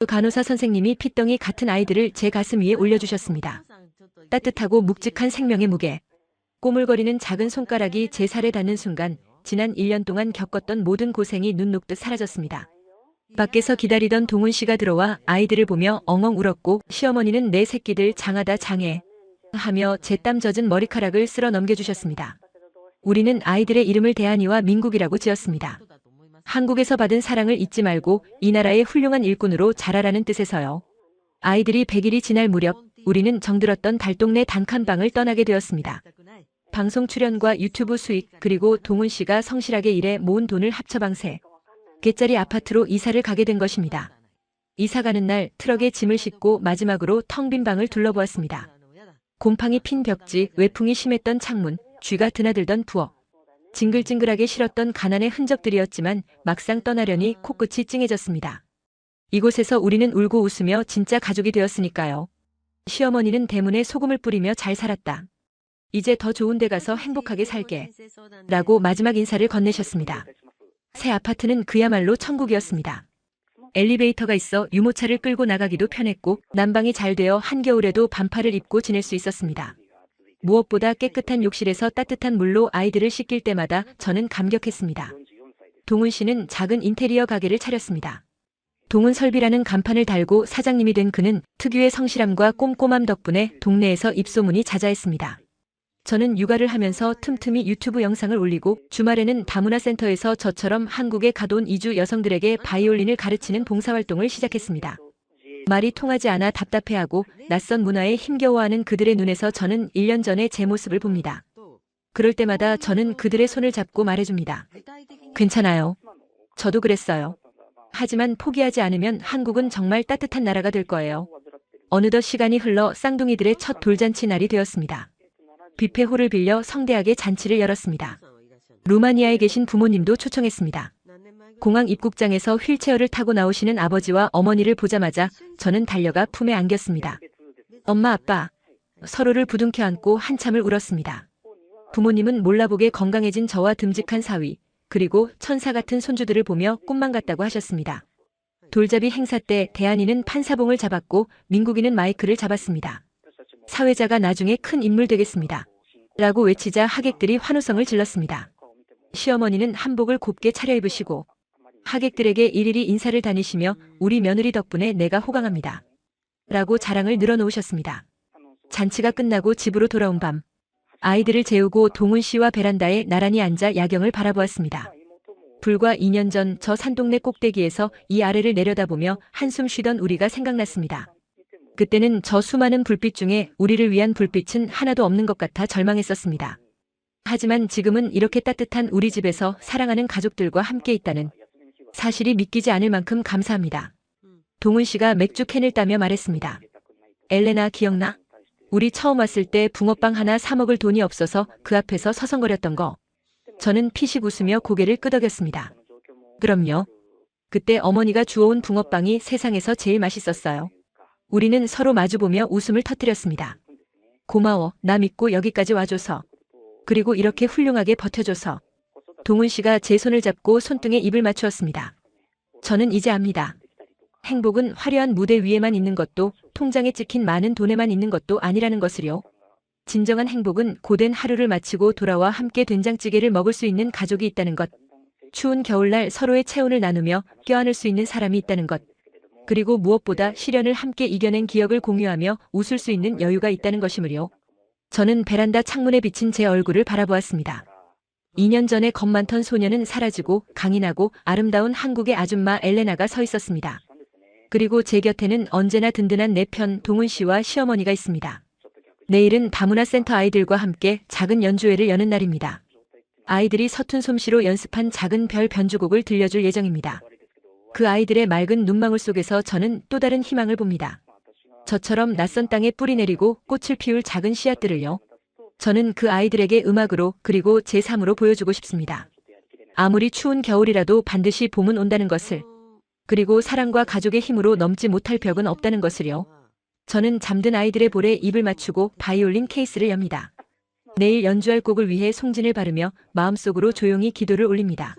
간호사 선생님이 핏덩이 같은 아이들을 제 가슴 위에 올려주셨습니다. 따뜻하고 묵직한 생명의 무게. 꼬물거리는 작은 손가락이 제 살에 닿는 순간 지난 1년 동안 겪었던 모든 고생이 눈 녹듯 사라졌습니다. 밖에서 기다리던 동훈 씨가 들어와 아이들을 보며 엉엉 울었고 시어머니는 내 새끼들 장하다 장해 하며 제 땀 젖은 머리카락을 쓸어 넘겨주셨습니다. 우리는 아이들의 이름을 대한이와 민국이라고 지었습니다. 한국에서 받은 사랑을 잊지 말고 이 나라의 훌륭한 일꾼으로 자라라는 뜻에서요. 아이들이 100일이 지날 무렵 우리는 정들었던 달동네 단칸방을 떠나게 되었습니다. 방송 출연과 유튜브 수익 그리고 동훈 씨가 성실하게 일해 모은 돈을 합쳐 방세 개짜리 아파트로 이사를 가게 된 것입니다. 이사 가는 날 트럭에 짐을 싣고 마지막으로 텅 빈 방을 둘러보았습니다. 곰팡이 핀 벽지, 외풍이 심했던 창문, 쥐가 드나들던 부엌. 징글징글하게 실었던 가난의 흔적들이었지만 막상 떠나려니 코끝이 찡해졌습니다. 이곳에서 우리는 울고 웃으며 진짜 가족이 되었으니까요. 시어머니는 대문에 소금을 뿌리며 잘 살았다. 이제 더 좋은 데 가서 행복하게 살게. 라고 마지막 인사를 건네셨습니다. 새 아파트는 그야말로 천국이었습니다. 엘리베이터가 있어 유모차를 끌고 나가기도 편했고 난방이 잘 되어 한겨울에도 반팔을 입고 지낼 수 있었습니다. 무엇보다 깨끗한 욕실에서 따뜻한 물로 아이들을 씻길 때마다 저는 감격했습니다. 동훈 씨는 작은 인테리어 가게를 차렸습니다. 동훈설비라는 간판을 달고 사장님이 된 그는 특유의 성실함과 꼼꼼함 덕분에 동네에서 입소문이 자자했습니다. 저는 육아를 하면서 틈틈이 유튜브 영상을 올리고 주말에는 다문화센터에서 저처럼 한국에 가돈 이주 여성들에게 바이올린을 가르치는 봉사활동을 시작했습니다. 말이 통하지 않아 답답해하고 낯선 문화에 힘겨워하는 그들의 눈에서 저는 1년 전의 제 모습을 봅니다. 그럴 때마다 저는 그들의 손을 잡고 말해줍니다. 괜찮아요. 저도 그랬어요. 하지만 포기하지 않으면 한국은 정말 따뜻한 나라가 될 거예요. 어느덧 시간이 흘러 쌍둥이들의 첫 돌잔치 날이 되었습니다. 뷔페홀을 빌려 성대하게 잔치를 열었습니다. 루마니아에 계신 부모님도 초청했습니다. 공항 입국장에서 휠체어를 타고 나오시는 아버지와 어머니를 보자마자 저는 달려가 품에 안겼습니다. 엄마, 아빠. 서로를 부둥켜 안고 한참을 울었습니다. 부모님은 몰라보게 건강해진 저와 듬직한 사위, 그리고 천사 같은 손주들을 보며 꿈만 같다고 하셨습니다. 돌잡이 행사 때 대한이는 판사봉을 잡았고 민국이는 마이크를 잡았습니다. 사회자가 나중에 큰 인물 되겠습니다. 라고 외치자 하객들이 환호성을 질렀습니다. 시어머니는 한복을 곱게 차려입으시고 하객들에게 일일이 인사를 다니시며 우리 며느리 덕분에 내가 호강합니다. 라고 자랑을 늘어놓으셨습니다. 잔치가 끝나고 집으로 돌아온 밤 아이들을 재우고 동훈 씨와 베란다에 나란히 앉아 야경을 바라보았습니다. 불과 2년 전 저 산동네 꼭대기에서 이 아래를 내려다보며 한숨 쉬던 우리가 생각났습니다. 그때는 저 수많은 불빛 중에 우리를 위한 불빛은 하나도 없는 것 같아 절망했었습니다. 하지만 지금은 이렇게 따뜻한 우리 집에서 사랑하는 가족들과 함께 있다는 사실이 믿기지 않을 만큼 감사합니다. 동훈 씨가 맥주 캔을 따며 말했습니다. 엘레나 기억나? 우리 처음 왔을 때 붕어빵 하나 사 먹을 돈이 없어서 그 앞에서 서성거렸던 거. 저는 피식 웃으며 고개를 끄덕였습니다. 그럼요. 그때 어머니가 주워온 붕어빵이 세상에서 제일 맛있었어요. 우리는 서로 마주보며 웃음을 터뜨렸습니다. 고마워, 나 믿고 여기까지 와줘서. 그리고 이렇게 훌륭하게 버텨줘서. 동훈 씨가 제 손을 잡고 손등에 입을 맞추었습니다. 저는 이제 압니다. 행복은 화려한 무대 위에만 있는 것도, 통장에 찍힌 많은 돈에만 있는 것도 아니라는 것을요. 진정한 행복은 고된 하루를 마치고 돌아와 함께 된장찌개를 먹을 수 있는 가족이 있다는 것. 추운 겨울날 서로의 체온을 나누며 껴안을 수 있는 사람이 있다는 것. 그리고 무엇보다 시련을 함께 이겨낸 기억을 공유하며 웃을 수 있는 여유가 있다는 것이므요. 저는 베란다 창문에 비친 제 얼굴을 바라보았습니다. 2년 전에 겁 많던 소녀는 사라지고 강인하고 아름다운 한국의 아줌마 엘레나가 서 있었습니다. 그리고 제 곁에는 언제나 든든한 내 편 동훈 씨와 시어머니가 있습니다. 내일은 다문화센터 아이들과 함께 작은 연주회를 여는 날입니다. 아이들이 서툰 솜씨로 연습한 작은 별 변주곡을 들려줄 예정입니다. 그 아이들의 맑은 눈망울 속에서 저는 또 다른 희망을 봅니다. 저처럼 낯선 땅에 뿌리 내리고 꽃을 피울 작은 씨앗들을요. 저는 그 아이들에게 음악으로 그리고 제 삶으로 보여주고 싶습니다. 아무리 추운 겨울이라도 반드시 봄은 온다는 것을, 그리고 사랑과 가족의 힘으로 넘지 못할 벽은 없다는 것을요. 저는 잠든 아이들의 볼에 입을 맞추고 바이올린 케이스를 엽니다. 내일 연주할 곡을 위해 송진을 바르며 마음속으로 조용히 기도를 올립니다.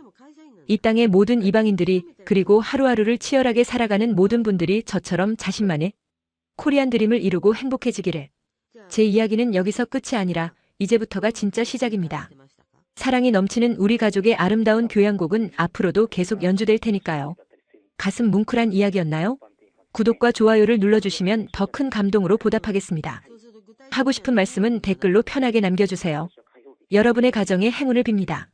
이 땅의 모든 이방인들이, 그리고 하루하루를 치열하게 살아가는 모든 분들이 저처럼 자신만의 코리안 드림을 이루고 행복해지기를. 제 이야기는 여기서 끝이 아니라 이제부터가 진짜 시작입니다. 사랑이 넘치는 우리 가족의 아름다운 교향곡은 앞으로도 계속 연주될 테니까요. 가슴 뭉클한 이야기였나요? 구독과 좋아요를 눌러주시면 더 큰 감동으로 보답하겠습니다. 하고 싶은 말씀은 댓글로 편하게 남겨주세요. 여러분의 가정에 행운을 빕니다.